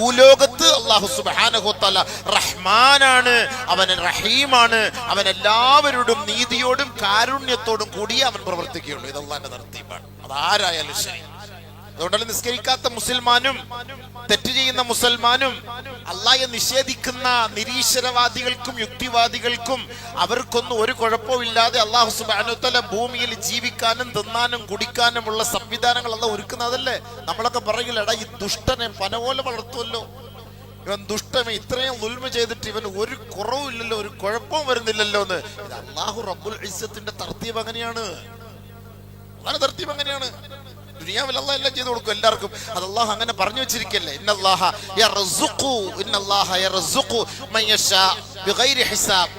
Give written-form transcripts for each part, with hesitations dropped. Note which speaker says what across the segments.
Speaker 1: ഭൂലോകത്ത് അല്ലാഹു സുബ്ഹാനഹു വ തആല റഹ്മാനാണ്, അവൻ റഹീമാണ്, അവൻ എല്ലാവരോടും നീതിയോടും കാരുണ്യത്തോടും കൂടി അവൻ പ്രവർത്തിക്കുകയുള്ളൂ. ഇത് അല്ലാഹുവിന്റെ തർത്തീബാണ്. അതാരായാലും ശരി. അതുകൊണ്ടല്ല നിസ്കരിക്കാത്ത മുസൽമാനും തെറ്റ് ചെയ്യുന്ന മുസൽമാനും അല്ലാഹയെ നിഷേധിക്കുന്ന നിരീശ്വരവാദികൾക്കും യുക്തിവാദികൾക്കും അവർക്കൊന്നും ഒരു കുഴപ്പവും ഇല്ലാതെ അല്ലാഹു സുബ്ഹാനഹു വ തആല ഭൂമിയിൽ ജീവിക്കാനും തിന്നാനും കുടിക്കാനുമുള്ള സംവിധാനങ്ങൾ അല്ലാഹു ഒരുക്കുന്നതല്ലേ. നമ്മളൊക്കെ പറയില്ലടാ, ഈ ദുഷ്ടനെ പന പോലെ വളർത്തുമല്ലോ, ഇവൻ ദുഷ്ടമേ, ഇത്രയും ദുൽമ ചെയ്തിട്ട് ഇവൻ ഒരു കുറവുമില്ലല്ലോ, ഒരു കുഴപ്പവും വരുന്നില്ലല്ലോ എന്ന്. ഇത് അല്ലാഹു റബ്ബുൽ ഇസ്സത്തിന്റെ തർത്തീബ് അങ്ങനെയാണ്. അതാണ് തർത്തീബ് അങ്ങനെയാണ്. ദുനിയാവിൽ അല്ലാഹ് എല്ലാം ചെയ്തു കൊടുക്കും എല്ലാവർക്കും. അത് അല്ലാഹു അങ്ങനെ പറഞ്ഞു വെച്ചിരിക്കല്ലേ. ഇന്നല്ലാഹ യർസുഖു മൻ യശാ ബിഗൈരി ഹിസാബ്.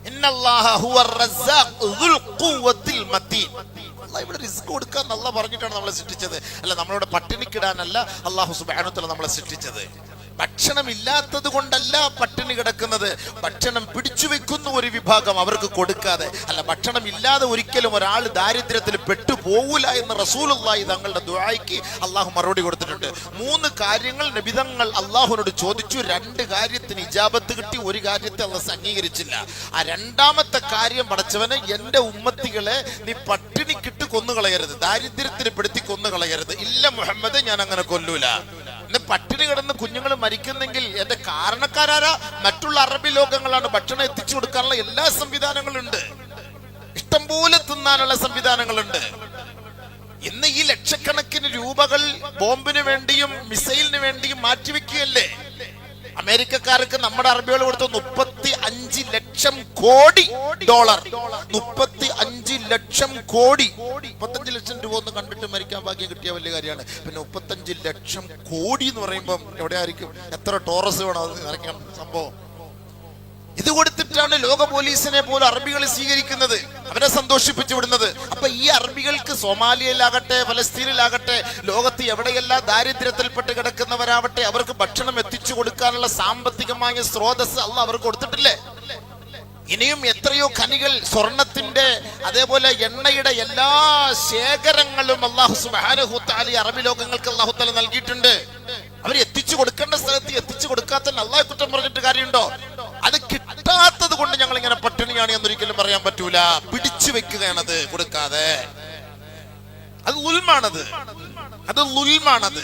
Speaker 1: ഇന്നല്ലാഹ ഹുവർ റസ്സാഖ് ദുൽ ഖുവ്വത്തിൽ മതീൻ. അല്ലാഹ് ഇവിടെ റിസ്ക് കൊടുക്കാൻ അല്ലാഹ് പറഞ്ഞിട്ടാണ് നമ്മളെ സൃഷ്ടിച്ചത്. അല്ല, നമ്മളോട് പട്ടിണിക്കിടാനല്ല അല്ലാഹു സുബ്ഹാനഹു വ തആല നമ്മളെ സൃഷ്ടിച്ചത്. ഭക്ഷണം ഇല്ലാത്തത് കൊണ്ടല്ല പട്ടിണി കിടക്കുന്നത്. ഭക്ഷണം പിടിച്ചു വെക്കുന്ന ഒരു വിഭാഗം അവർക്ക് കൊടുക്കാതെ. അല്ല, ഭക്ഷണം ഇല്ലാതെ ഒരിക്കലും ഒരാൾ ദാരിദ്ര്യത്തിൽ പെട്ടുപോകൂല എന്ന് റസൂലുള്ളാഹി തങ്ങളുടെ ദുആയ്ക്ക് അല്ലാഹു മറുപടി കൊടുത്തിട്ടുണ്ട്. 3 കാര്യങ്ങൾ നബിതങ്ങൾ അല്ലാഹുവിനോട് ചോദിച്ചു. 2 കാര്യത്തിന് ഇജാബത്ത് കിട്ടി, 1 കാര്യത്തെ അല്ലാഹു അംഗീകരിച്ചില്ല. ആ 2ാമത്തെ കാര്യം, പടച്ചവനെ, എന്റെ ഉമ്മത്തികളെ നീ പട്ടിണിക്കിട്ട് കൊന്നുകളയരുത്, ദാരിദ്ര്യത്തിന് പെടുത്തി കൊന്നുകളയരുത്. ഇല്ല മുഹമ്മദ്, ഞാൻ അങ്ങനെ കൊല്ലൂല. പട്ടിണി കിടന്ന് കുഞ്ഞുങ്ങൾ മരിക്കുന്നെങ്കിൽ എന്റെ കാരണക്കാരാരാ? മറ്റുള്ള അറബി ലോകങ്ങളാണ്. ഭക്ഷണം എത്തിച്ചു കൊടുക്കാനുള്ള എല്ലാ സംവിധാനങ്ങളുണ്ട്, ഇഷ്ടംപോലെ തിന്നാനുള്ള സംവിധാനങ്ങളുണ്ട്. ഇന്ന് ഈ ലക്ഷക്കണക്കിന് രൂപകൾ ബോംബിന് വേണ്ടിയും മിസൈലിന് വേണ്ടിയും മാറ്റിവെക്കുകയല്ലേ. അമേരിക്കക്കാർക്ക് നമ്മുടെ അറബികൾ കൊടുത്ത 35 ലക്ഷം കോടി ഡോളർ. 35 ലക്ഷം കോടി. 35 ലക്ഷം രൂപ ഒന്ന് കണ്ടിട്ട് മരിക്കാൻ ഭാഗ്യം കിട്ടിയ വലിയ കാര്യമാണ്. പിന്നെ 35 ലക്ഷം കോടി എന്ന് പറയുമ്പം എവിടെയായിരിക്കും? എത്ര ടോറസ് വേണം അത് നിറയ്ക്കാൻ സംഭവം? ഇത് കൊടുത്തിട്ടാണ് ലോക പോലീസിനെ പോലും അറബികൾ സ്വീകരിക്കുന്നത്, അവരെ സന്തോഷിപ്പിച്ചു വിടുന്നത്. അപ്പൊ ഈ അറബികൾക്ക് സോമാലിയയിലാകട്ടെ, ഫലസ്തീനിലാകട്ടെ, ലോകത്ത് എവിടെയെല്ലാം ദാരിദ്ര്യത്തിൽപ്പെട്ട് കിടക്കുന്നവരാവട്ടെ, അവർക്ക് ഭക്ഷണം എത്തിച്ചു കൊടുക്കാനുള്ള സാമ്പത്തികമായ സ്രോതസ് അല്ലാഹ് അവർക്ക് കൊടുത്തിട്ടില്ലേ? ഇനിയും എത്രയോ ഖനികൾ, സ്വർണത്തിന്റെ അതേപോലെ എണ്ണയുടെ എല്ലാ ശേഖരങ്ങളും അല്ലാഹു സുബ്ഹാനഹു വ തആല അറബി ലോകങ്ങൾക്ക് അല്ലാഹു തആല നൽകിയിട്ടുണ്ട്. അവർ എത്തിച്ചു കൊടുക്കേണ്ട സ്ഥലത്ത് എത്തിച്ചു കൊടുക്കാത്ത അല്ലാഹു കുറ്റം പറഞ്ഞിട്ട് കാര്യമുണ്ടോ? അത് കിട്ടാത്തത് കൊണ്ട് ഞങ്ങൾ ഇങ്ങനെ പട്ടിണിയാണ് എന്നൊരിക്കലും പറയാൻ പറ്റൂല. പിടിച്ചു വെക്കുകയാണത് കൊടുക്കാതെ. അത് ഉൽമാണത്, അത് ഉൽമാണത്.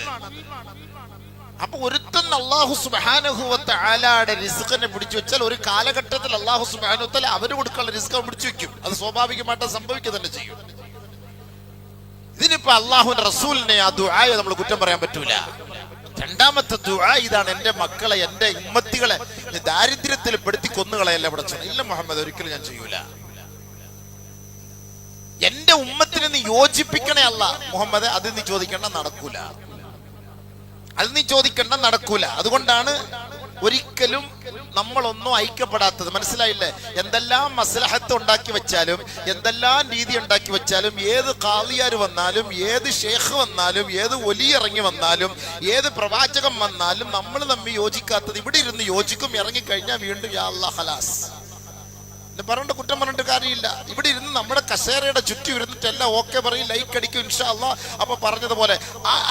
Speaker 1: അപ്പൊ ഒരുത്തൻ അല്ലാഹു സുബ്ഹാനഹു വ തആലയുടെ റിസ്ഖിനെ പിടിച്ചു വെച്ചാൽ ഒരു കാലഘട്ടത്തിൽ അല്ലാഹു സുബ്ഹാനഹു വ തആല അവര് കൊടുക്കാനുള്ള റിസ്ക് പിടിച്ചു വെക്കും. അത് സ്വാഭാവികമായിട്ട് സംഭവിക്കുക തന്നെ ചെയ്യും. ഇതിനിപ്പോ അല്ലാഹുവിന്റെ റസൂലിനെ ആ ദുആയെ നമ്മൾ കുറ്റം പറയാൻ പറ്റൂല. 2ാമത്തെ ദുആ ഇതാണ്: എന്റെ മക്കളെ, എന്റെ ഉമ്മത്തികളെ ദാരിദ്ര്യത്തിൽ പെടുത്തി കൊന്നുകളയല്ല പടച്ചോനെ. ഇല്ല മുഹമ്മദ്, ഒരിക്കലും ഞാൻ ചെയ്യൂല. എന്റെ ഉമ്മത്തിനെ നീ യോജിപ്പിക്കണേ അല്ല മുഹമ്മദ്, അത് നീ ചോദിക്കേണ്ട, നടക്കൂല. അത് നീ ചോദിക്കേണ്ട, നടക്കൂല. അതുകൊണ്ടാണ് ഒരിക്കലും നമ്മളൊന്നും ഐക്യപ്പെടാത്തത്. മനസ്സിലായില്ലേ? എന്തെല്ലാം മസ്ലഹത്ത് ഉണ്ടാക്കി വെച്ചാലും, എന്തെല്ലാം രീതി ഉണ്ടാക്കി വെച്ചാലും, ഏത് ഖാദിയാർ വന്നാലും, ഏത് ഷേഖ് വന്നാലും, ഏത് ഒലി ഇറങ്ങി വന്നാലും, ഏത് പ്രവാചകൻ വന്നാലും നമ്മൾ തമ്മിൽ യോജിക്കാത്തത്. ഇവിടെ ഇരുന്ന് യോജിക്കും, ഇറങ്ങിക്കഴിഞ്ഞാൽ വീണ്ടും യാ അല്ലാഹ് ഖലാസ് പറഞ്ഞിട്ട് കുറ്റം പറഞ്ഞിട്ട് കാര്യമില്ല. ഇവിടെ ഇരുന്ന് നമ്മുടെ കസേരയുടെ ചുറ്റി ഇരുന്നിട്ട് എല്ലാം ഓക്കെ പറയും, ലൈക്ക് അടിക്കും, ഇൻഷാ അല്ലാഹ്. അപ്പൊ പറഞ്ഞതുപോലെ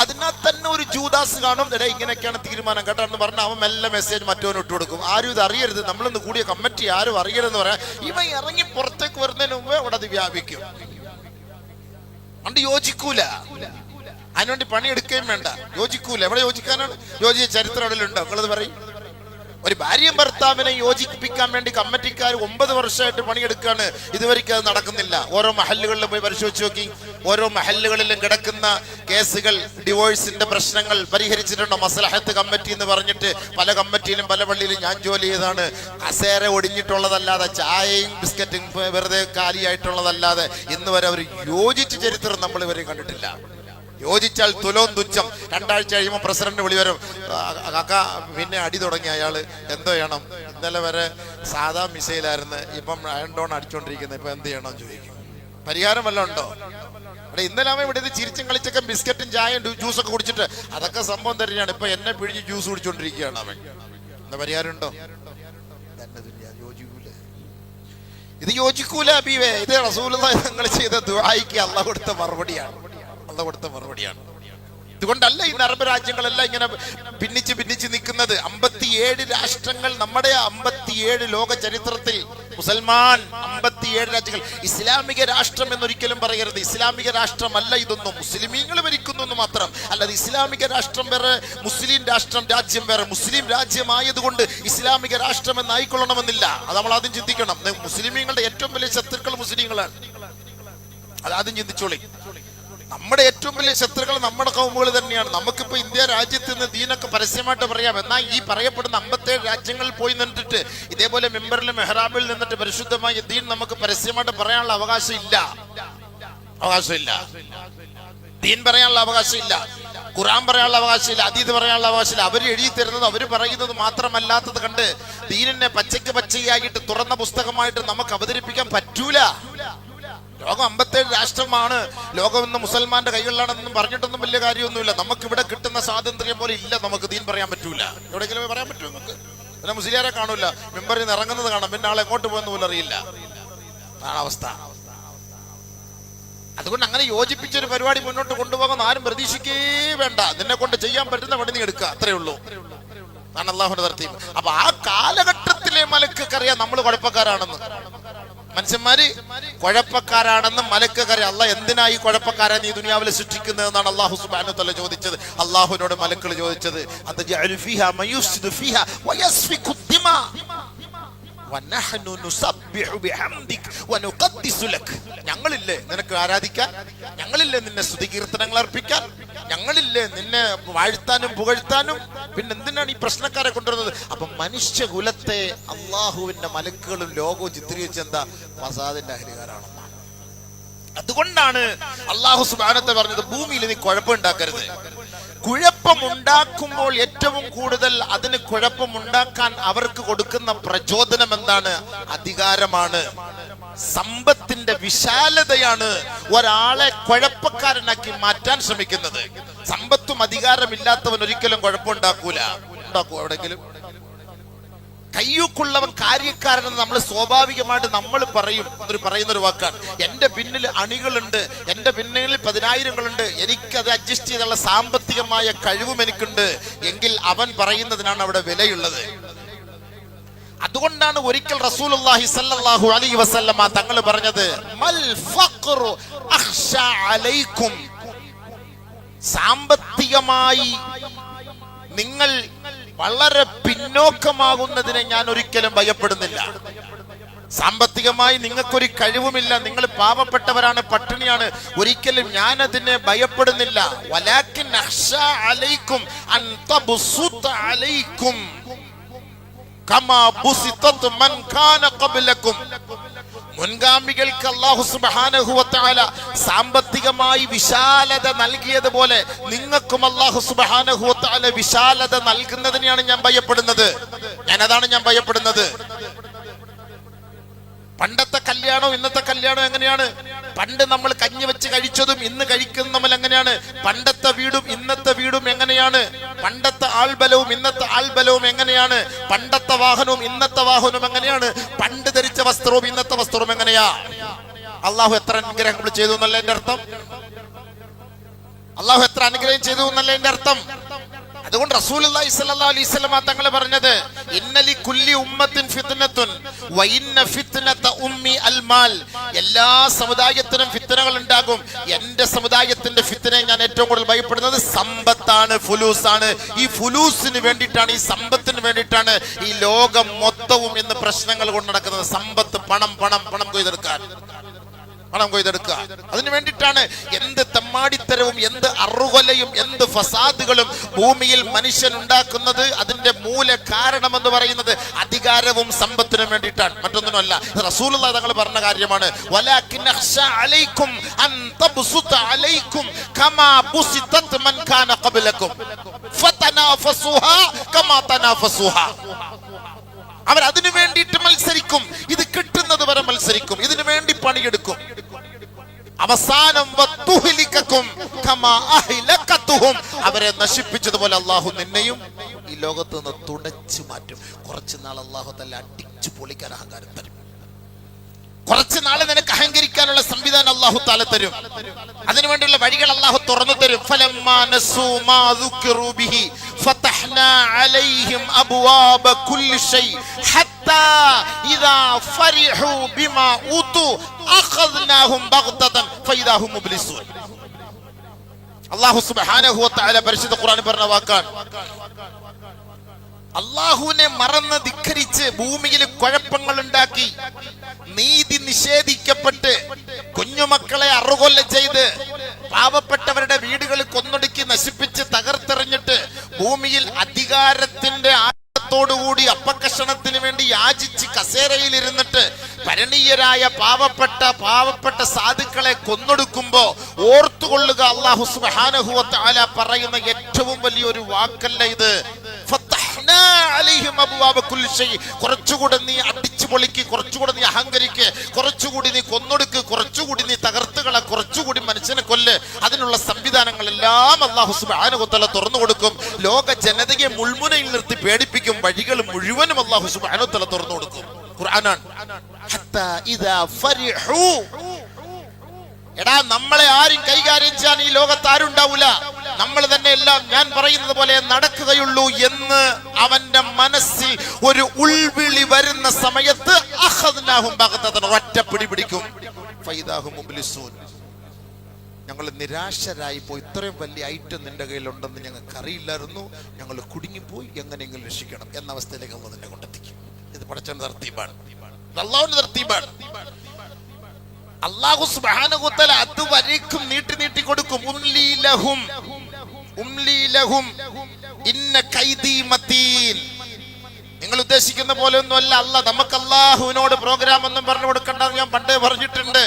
Speaker 1: അതിനകത്ത് തന്നെ ഒരു ജൂദാസ് കാണും. എടേ ഇങ്ങനെയൊക്കെയാണ് തീരുമാനം കേട്ടോ എന്ന് പറഞ്ഞാൽ അവൻ മെല്ലെ മെസ്സേജ് മറ്റവന് ഇട്ട് കൊടുക്കും. ആരും ഇത് അറിയരുത്, നമ്മളിന്ന് കൂടിയ കമ്മിറ്റി ആരും അറിയരുതെന്ന് പറയാം. ഇവൻ ഇറങ്ങി പുറത്തേക്ക് വരുന്നതിന് മുമ്പേ അവിടെ അത് വ്യാപിക്കും. അതുകൊണ്ട് യോജിക്കൂല, അതിനുവേണ്ടി പണിയെടുക്കുകയും വേണ്ട. യോജിക്കൂല. എവിടെ യോജിക്കാനാണ്? യോജിച്ച ചരിത്രം അവിടെ ഉണ്ടോ? നിങ്ങളത് പറയും. ഒരു ഭാര്യയും ഭർത്താവിനെ യോജിപ്പിക്കാൻ വേണ്ടി കമ്മിറ്റിക്കാർ 9 വർഷമായിട്ട് പണിയെടുക്കുകയാണ്. ഇതുവരെയ്ക്ക് അത് നടക്കുന്നില്ല. ഓരോ മഹല്ലുകളിലും പോയി പരിശോധിച്ച് നോക്കി. ഓരോ മഹല്ലുകളിലും കിടക്കുന്ന കേസുകൾ, ഡിവോഴ്സിന്റെ പ്രശ്നങ്ങൾ പരിഹരിച്ചിട്ടുണ്ടോ? മസ്ലഹത്ത് കമ്മിറ്റി എന്ന് പറഞ്ഞിട്ട് പല കമ്മിറ്റിയിലും പല പള്ളിയിലും ഞാൻ ജോലി ചെയ്താണ്. കസേര ഒടിഞ്ഞിട്ടുള്ളതല്ലാതെ, ചായയും ബിസ്ക്കറ്റും വെറുതെ കാലിയായിട്ടുള്ളതല്ലാതെ ഇന്ന് വരെ അവർ യോജിച്ച ചരിത്രം നമ്മൾ ഇവരെ കണ്ടിട്ടില്ല. യോജിച്ചാൽ തുലോം തുച്ഛം. 2 ആഴ്ച കഴിയുമ്പോൾ പ്രസിഡന്റ് വിളി വരും, കാക്ക പിന്നെ അടി തുടങ്ങി അയാള്, എന്തോ ചെയ്യണം? ഇന്നലെ വരെ സാധാ മിസൈലായിരുന്നു, ഇപ്പം അയൺ ഡോൺ അടിച്ചോണ്ടിരിക്കുന്നത്, ഇപ്പൊ എന്ത് ചെയ്യണം ചോദിക്കും. പരിഹാരം വല്ലതും ഉണ്ടോ? അവിടെ ഇന്നലെ അവൻ ഇവിടെ ചിരിച്ചും കളിച്ചൊക്കെ ബിസ്ക്കറ്റും ചായയും ജ്യൂസൊക്കെ കുടിച്ചിട്ട് അതൊക്കെ സംഭവം തന്നെയാണ്. ഇപ്പൊ എന്നെ പിഴിഞ്ഞ് ജ്യൂസ് കുടിച്ചോണ്ടിരിക്കുകയാണ് അവൻ. എന്താ പരിഹാരം ഉണ്ടോ? ഇത് യോജിക്കൂല അബീവേ. ഇത് റസൂലുള്ളാഹി തങ്ങൾ ചെയ്ത ദുആയ്ക്ക് അല്ലാഹു കൊടുത്ത മറുപടിയാണ്. അല്ലാഹു കൊടുത്ത മറുപടിയാണ്. ഇതുകൊണ്ടല്ല ഈ അറബ് രാജ്യങ്ങളെല്ലാം ഇങ്ങനെ ഭിന്നിച്ച് നിൽക്കുന്നത്. 57 രാഷ്ട്രങ്ങൾ നമ്മുടെ 57 ലോക ചരിത്രത്തിൽ മുസൽമാൻ 57 രാജ്യങ്ങൾ. ഇസ്ലാമിക രാഷ്ട്രം എന്നൊരിക്കലും പറയരുത്. ഇസ്ലാമിക രാഷ്ട്രമല്ല ഇതൊന്നും. മുസ്ലിമീങ്ങൾ ഭരിക്കുന്നു എന്ന് മാത്രം. അല്ലാതെ ഇസ്ലാമിക രാഷ്ട്രം വേറെ, മുസ്ലിം രാജ്യം വേറെ. മുസ്ലിം രാജ്യമായതുകൊണ്ട് ഇസ്ലാമിക രാഷ്ട്രം എന്നായിക്കൊള്ളണമെന്നില്ല. അത് നമ്മൾ ആദ്യം ചിന്തിക്കണം. മുസ്ലിമീങ്ങളുടെ ഏറ്റവും വലിയ ശത്രുക്കൾ മുസ്ലിങ്ങളാണ്. അതാദ്യം ചിന്തിച്ചോളി. നമ്മുടെ ഏറ്റവും വലിയ ശത്രുക്കൾ നമ്മുടെ കൗമുകൾ തന്നെയാണ്. നമുക്കിപ്പോ ഇന്ത്യ രാജ്യത്ത് നിന്ന് ദീനൊക്കെ പരസ്യമായിട്ട് പറയാം. എന്നാൽ ഈ പറയപ്പെടുന്ന 57 രാജ്യങ്ങളിൽ പോയി നിന്നിട്ട് ഇതേപോലെ മെമ്പറിലും മെഹ്റാബിൽ നിന്നിട്ട് പരിശുദ്ധമായ ദീൻ നമുക്ക് പരസ്യമായിട്ട് പറയാനുള്ള അവകാശമില്ല. ദീൻ പറയാനുള്ള അവകാശമില്ല, ഖുർആൻ പറയാനുള്ള അവകാശമില്ല, ഹദീസ് പറയാനുള്ള അവകാശമില്ല. അവർ എഴുതി തരുന്നത്, അവർ പറയുന്നത് മാത്രമല്ലാത്തത് കണ്ട് ദീനിനെ പച്ചയായിട്ട് തുറന്ന പുസ്തകമായിട്ട് നമുക്ക് അവതരിപ്പിക്കാൻ പറ്റൂല. ലോകം 57 രാഷ്ട്രമാണ്, ലോകം ഇന്ന് മുസൽമാന്റെ കൈകളിലാണെന്നും പറഞ്ഞിട്ടൊന്നും വലിയ കാര്യമൊന്നുമില്ല. നമുക്ക് ഇവിടെ കിട്ടുന്ന സ്വാതന്ത്ര്യം പോലെ ഇല്ല. നമുക്ക് ദീൻ പറയാൻ പറ്റൂല. എവിടെയെങ്കിലും പറയാൻ പറ്റുമോ നമുക്ക്? പിന്നെ മുസ്ലിയാരെ കാണൂല, മെമ്പറിൽ നിന്ന് ഇറങ്ങുന്നത് കാണാം, പിന്നെ ആളെ എങ്ങോട്ട് പോകുന്ന പോലും അറിയില്ല. അതാണ് അവസ്ഥ. അതുകൊണ്ട് അങ്ങനെ യോജിപ്പിച്ചൊരു പരിപാടി മുന്നോട്ട് കൊണ്ടുപോകാൻ ആരും പ്രതീക്ഷിക്കേ വേണ്ട. നിന്നെ കൊണ്ട് ചെയ്യാൻ പറ്റുന്ന പണി നീ എടുക്കുക, അത്രേ ഉള്ളൂ. അതാണ് അല്ലാഹുവിന്റെ തർത്തീബ്. അപ്പൊ ആ കാലഘട്ടത്തിലെ മലക്കറിയാം നമ്മൾ കുഴപ്പക്കാരാണെന്ന്. മനുഷ്യന്മാര് കുഴപ്പക്കാരാണെന്ന് മലക്കറിയാം. അള്ളാഹ് എന്തിനാ ഈ കുഴപ്പക്കാരെ നീ ദുനിയാവിൽ സൃഷ്ടിക്കുന്നത് എന്നാണ് അല്ലാഹു സുബ്ഹാനഹു വ തആല ചോദിച്ചത്. അല്ലാഹുവിനോട് മലക്കുകൾ ചോദിച്ചത്, അതജഅലു ഫീഹാ മയുഫ്സിദു ഫീഹാ വയസ്ഫികു ദിമാ വനഹ്നു നുസബ്ബിഹു ബിഹംദിക വനുഖദ്ദിസു ലക. ഞങ്ങളില്ലേ നിനക്ക് ആരാധിക്കാൻ, ഞങ്ങളില്ലേ നിന്നെ സ്തുതികീർത്തനങ്ങൾ അർപ്പിക്കാൻ, ഞങ്ങളില്ലേ നിന്നെ വാഴ്ത്താനും പുകഴ്ത്താനും, പിന്നെ എന്തിനാണ് ഈ പ്രശ്നക്കാരെ കൊണ്ടുവരുന്നത്? അപ്പൊ മനുഷ്യകുലത്തെ അള്ളാഹുവിന്റെ മലക്കുകളും ലോകവും ചിത്രീകരിച്ച് എന്താ ഫസാദിന്റെ അഹ്ലുകാരാണെന്നാണ്. അതുകൊണ്ടാണ് അള്ളാഹു സുബ്ഹാനഹു വ തആല പറഞ്ഞത്, ഭൂമിയിൽ നീ കുഴപ്പമുണ്ടാക്കരുത്. കുഴപ്പമുണ്ടാക്കുമ്പോൾ ഏറ്റവും കൂടുതൽ അതിന് കുഴപ്പമുണ്ടാക്കാൻ അവർക്ക് കൊടുക്കുന്ന പ്രചോദനം എന്താണ്? അധികാരമാണ്, സമ്പത്തിന്റെ വിശാലതയാണ് ഒരാളെ കുഴപ്പക്കാരനാക്കി മാറ്റാൻ ശ്രമിക്കുന്നത്. സമ്പത്തും അധികാരമില്ലാത്തവൻ ഒരിക്കലും കുഴപ്പമുണ്ടാക്കൂല. ഉണ്ടാക്കൂ എവിടെങ്കിലും? കയ്യൂക്കുള്ളവൻ കാര്യക്കാരനെന്ന് നമ്മൾ സ്വാഭാവികമായിട്ട് നമ്മൾ പറയുന്നൊരു വാക്കാണ്. എന്റെ പിന്നിൽ അണികളുണ്ട്, എന്റെ പിന്നിൽ 10,000ങ്ങളുണ്ട്, എനിക്കത് അഡ്ജസ്റ്റ് ചെയ്തുള്ള സാമ്പത്തികമായ കഴിവും എനിക്കുണ്ട് എങ്കിൽ അവൻ പറയുന്നതിനാണ് അവിടെ വിലയുള്ളത്. അതുകൊണ്ടാണ് ഒരിക്കൽ റസൂലുള്ളാഹി സ്വല്ലല്ലാഹു അലൈഹി വസല്ലമ തങ്ങൾ പറഞ്ഞത്, മൽ ഫഖ്റു അഖ്ശാ അലൈക്കും. സാമ്പത്തികമായി നിങ്ങൾ വളരെ പിന്നോക്കമാകുന്നതിനെ ഞാൻ ഒരിക്കലും ഭയപ്പെടുന്നില്ല. സാമ്പത്തികമായി നിങ്ങൾക്കൊരു കഴിവുമില്ല, നിങ്ങൾ പാവപ്പെട്ടവരാണ്, പട്ടിണിയാണ്, ഒരിക്കലും ഞാൻ അതിനെ ഭയപ്പെടുന്നില്ല. വലാകിൻ അഖ്ശാ അലൈക്കും അൻ തബ്സുത അലൈക്കും കമാ ബുസിതത് മൻ കാന ഖബ്ലകും. മുൻഗാമികൾക്ക് അല്ലാഹു സുബ്ഹാനഹു വ തആല സാമ്പത്തികമായി വിശാലത നൽകിയതുപോലെ നിങ്ങൾക്കും അല്ലാഹു സുബ്ഹാനഹു വ തആല വിശാലത നൽകുന്നതിനെയാണ് ഞാൻ ഭയപ്പെടുന്നത്. അതാണ് ഞാൻ ഭയപ്പെടുന്നത്. പണ്ടത്തെ കല്യാണവും ഇന്നത്തെ കല്യാണവും എങ്ങനെയാണ്? പണ്ട് നമ്മൾ കഞ്ഞി വെച്ച് കഴിച്ചതും ഇന്ന് കഴിക്കുന്ന നമ്മൾ എങ്ങനെയാണ്? പണ്ടത്തെ വീടും ഇന്നത്തെ വീടും എങ്ങനെയാണ്? പണ്ടത്തെ ആൾബലവും ഇന്നത്തെ ആൾബലവും എങ്ങനെയാണ്? പണ്ടത്തെ വാഹനവും ഇന്നത്തെ വാഹനവും എങ്ങനെയാണ്? പണ്ട് ധരിച്ച വസ്ത്രവും ഇന്നത്തെ വസ്ത്രവും എങ്ങനെയാ? അള്ളാഹു എത്ര അനുഗ്രഹങ്ങൾ ചെയ്തു എന്നല്ല എന്റെ അർത്ഥം. അള്ളാഹു എത്ര അനുഗ്രഹം ചെയ്തു എന്നല്ല എന്റെ അർത്ഥം. അതുകൊണ്ട് റസൂലുള്ളാഹി സ്വല്ലല്ലാഹു അലൈഹി വസല്ലം തങ്ങൾ പറഞ്ഞത്, ഇന്നലി കുല്ലി ഉമ്മത്തിൻ ഫിത്നത്തുൻ വ ഇന്ന ഫിത്നത ഉമ്മി അൽ മാൽ. എല്ലാ സമുദായത്തിനും ഫിത്നകൾ ഉണ്ടാകും. എന്റെ സമുദായത്തിന്റെ ഫിത്നയെ ഞാൻ ഏറ്റവും കൂടുതൽ ഭയപ്പെടുന്നത് സമ്പത്താണ്, ഫുലൂസാണ്. ഈ ഫുലൂസിന് വേണ്ടിയിട്ടാണ്, ഈ സമ്പത്തിന് വേണ്ടിയിട്ടാണ് ഈ ലോകം മൊത്തവും ഇന്ന് പ്രശ്നങ്ങൾ കൊണ്ട് നടക്കുന്നത്. സമ്പത്ത്, പണം പണം പണം കൊയ്തെടുക്കാൻ, പണം കൊയ്തെടുക്കുക. അതിനു വേണ്ടിയിട്ടാണ് എന്ത് തെമ്മാടിത്തരവും എന്ത് അറുകൊലയും എന്ത് ഫസാദുകളും ഭൂമിയിൽ മനുഷ്യൻ ഉണ്ടാക്കുന്നത്. അതിന്റെ മൂല കാരണമെന്ന് പറയുന്നത് അധികാരവും സമ്പത്തിനും വേണ്ടിയിട്ടാണ്, മറ്റൊന്നിനുമല്ല. റസൂലുള്ളാഹി തങ്ങൾ പറഞ്ഞ കാര്യമാണ്, വലാകിൻ അഖ്ശാ അലൈക്കും അൻ തബ്സുത അലൈക്കും കമാ ബുസിതത് മൻ കാന ഖബ്ലകും ഫതനാഫസുഹാ കമാ തനാഫസുഹാ. അവർ അതിനു വേണ്ടിയിട്ട് മത്സരിക്കും, ഇത് കിട്ടുന്നത് വരെ മത്സരിക്കും, ഇതിനു വേണ്ടി പണിയെടുക്കും. അവസാനം അവരെ നശിപ്പിച്ചതുപോലെ അള്ളാഹു നിന്നെയും ഈ ലോകത്ത് നിന്ന് തുടച്ചു മാറ്റും. കുറച്ചു നാൾ അള്ളാഹു തആല അടിച്ചു പൊളിക്കാൻ അഹങ്കാരം തരും. കുറച്ച് നാളെ നിനക്ക് അഹങ്കരിക്കാനുള്ള സംവിധാനം അല്ലാഹു തആല തരും. അതിനുവേണ്ടിയുള്ള വഴികൾ അല്ലാഹു തുറന്നു തരും. ഫലമ്മാ നസൂ മാ ദുക്കിറു ബിഹി ഫതഹ്നാ അലൈഹിം അബ്വാബ കുല്ലി ഷൈ ഹത്താ ഇദാ ഫരിഹു ബിമാ ഊതു അഖദ്നാഹും ബഗ്തതൻ ഫഇദാ ഹും മുബ്ലിസൂൻ. അല്ലാഹു സുബ്ഹാനഹു വ തആല പരിശുദ്ധ ഖുർആനിൽ പറഞ്ഞ വാക്കാണ്. അല്ലാഹുവിനെ മറന്ന് ധിക്കരിച്ച് ഭൂമിയിൽ കുഴപ്പങ്ങൾ ഉണ്ടാക്കി, നീതി നിഷേധിക്കപ്പെട്ട്, കുഞ്ഞുമക്കളെ അറുകൊല ചെയ്ത്, പാവപ്പെട്ടവരുടെ വീടുകൾ കൊന്നൊടുക്കി നശിപ്പിച്ച് തകർത്തെറിഞ്ഞിട്ട് ഭൂമിയിൽ അധികാരത്തിന്റെ ആഴത്തോടുകൂടി അപ്പക്കഷണത്തിന് വേണ്ടി യാചിച്ച് കസേരയിൽ ഇരുന്നിട്ട് ഭരണീയരായ പാവപ്പെട്ട സാധുക്കളെ കൊന്നൊടുക്കുമ്പോ ഓർത്തുകൊള്ളുക, അല്ലാഹു സുബ്ഹാനഹു വ തആല പറയുന്ന ഏറ്റവും വലിയൊരു വാക്കല്ല ഇത്. കുറച്ചുകൂടെ നീ അടിച്ചു പൊളിക്ക്, കുറച്ചുകൂടെ നീ അഹങ്കരിക്ക്, കുറച്ചുകൂടി നീ കൊന്നൊടുക്ക്, കുറച്ചുകൂടി നീ തകർത്തുകള, കുറച്ചുകൂടി മനുഷ്യനെ കൊല്ല്. അതിനുള്ള സംവിധാനങ്ങളെല്ലാം അല്ലാഹു സുബ്ഹാനഹു വ തആല തുറന്നു കൊടുക്കും. ലോക ജനതയെ മുൾമുനയിൽ നിർത്തി പേടിപ്പിക്കും. വഴികൾ മുഴുവനും അല്ലാഹു സുബ്ഹാനഹു വ തആല തുറന്നു കൊടുക്കും. ഖുർആനാണ്. ഹത്താ ഇദാ ഫരിഹു. എടാ, നമ്മളെ ആരും കൈകാര്യം ചെയ്യാൻ ഈ ലോകത്ത് ആരും ഉണ്ടാവൂല, നമ്മൾ തന്നെ എല്ലാം ഞാൻ പറയുന്നത് പോലെ നടക്കുകയുള്ളൂ എന്ന് അവന്റെ മനസ്സിൽ ഒരു ഉൾവിളി വരുന്ന സമയത്ത് അഖദ്നാഹും ബഗ്തതൻ, ഒറ്റ പിടി പിടിക്കും. ഫൈദാഹും മുബ്ലിസൂൻ. ഞങ്ങൾ നിരാശരായി പോയി. ഇത്രയും വലിയ ഐറ്റം നിന്റെ കയ്യിലുണ്ടെന്ന് ഞങ്ങൾക്ക് അറിയില്ലായിരുന്നു, ഞങ്ങൾ കുടുങ്ങിപ്പോയി, എങ്ങനെയെങ്കിലും രക്ഷിക്കണം എന്ന അവസ്ഥയിലേക്ക് അല്ലാഹു നിന്നെ കൊണ്ടെത്തിക്കും. ഇത് പടച്ചവന്റെ തർത്തീബാണ്, അല്ലാഹുവിന്റെ തർത്തീബാണ്. അല്ലാഹു സുബ്ഹാനഹു വ തആല അതുവരേക്കും നീട്ടി കൊടുക്കും. ഉംലി ലഹും ഇന്ന കൈദി മതീൻ. നിങ്ങൾ ഉദ്ദേശിക്കുന്ന പോലെ ഒന്നും അല്ല. നമുക്ക് അല്ലാഹുവിനോട് പ്രോഗ്രാം ഒന്നും പറഞ്ഞു കൊടുക്കണ്ടെന്ന് ഞാൻ പണ്ടേ പറഞ്ഞിട്ടുണ്ട്.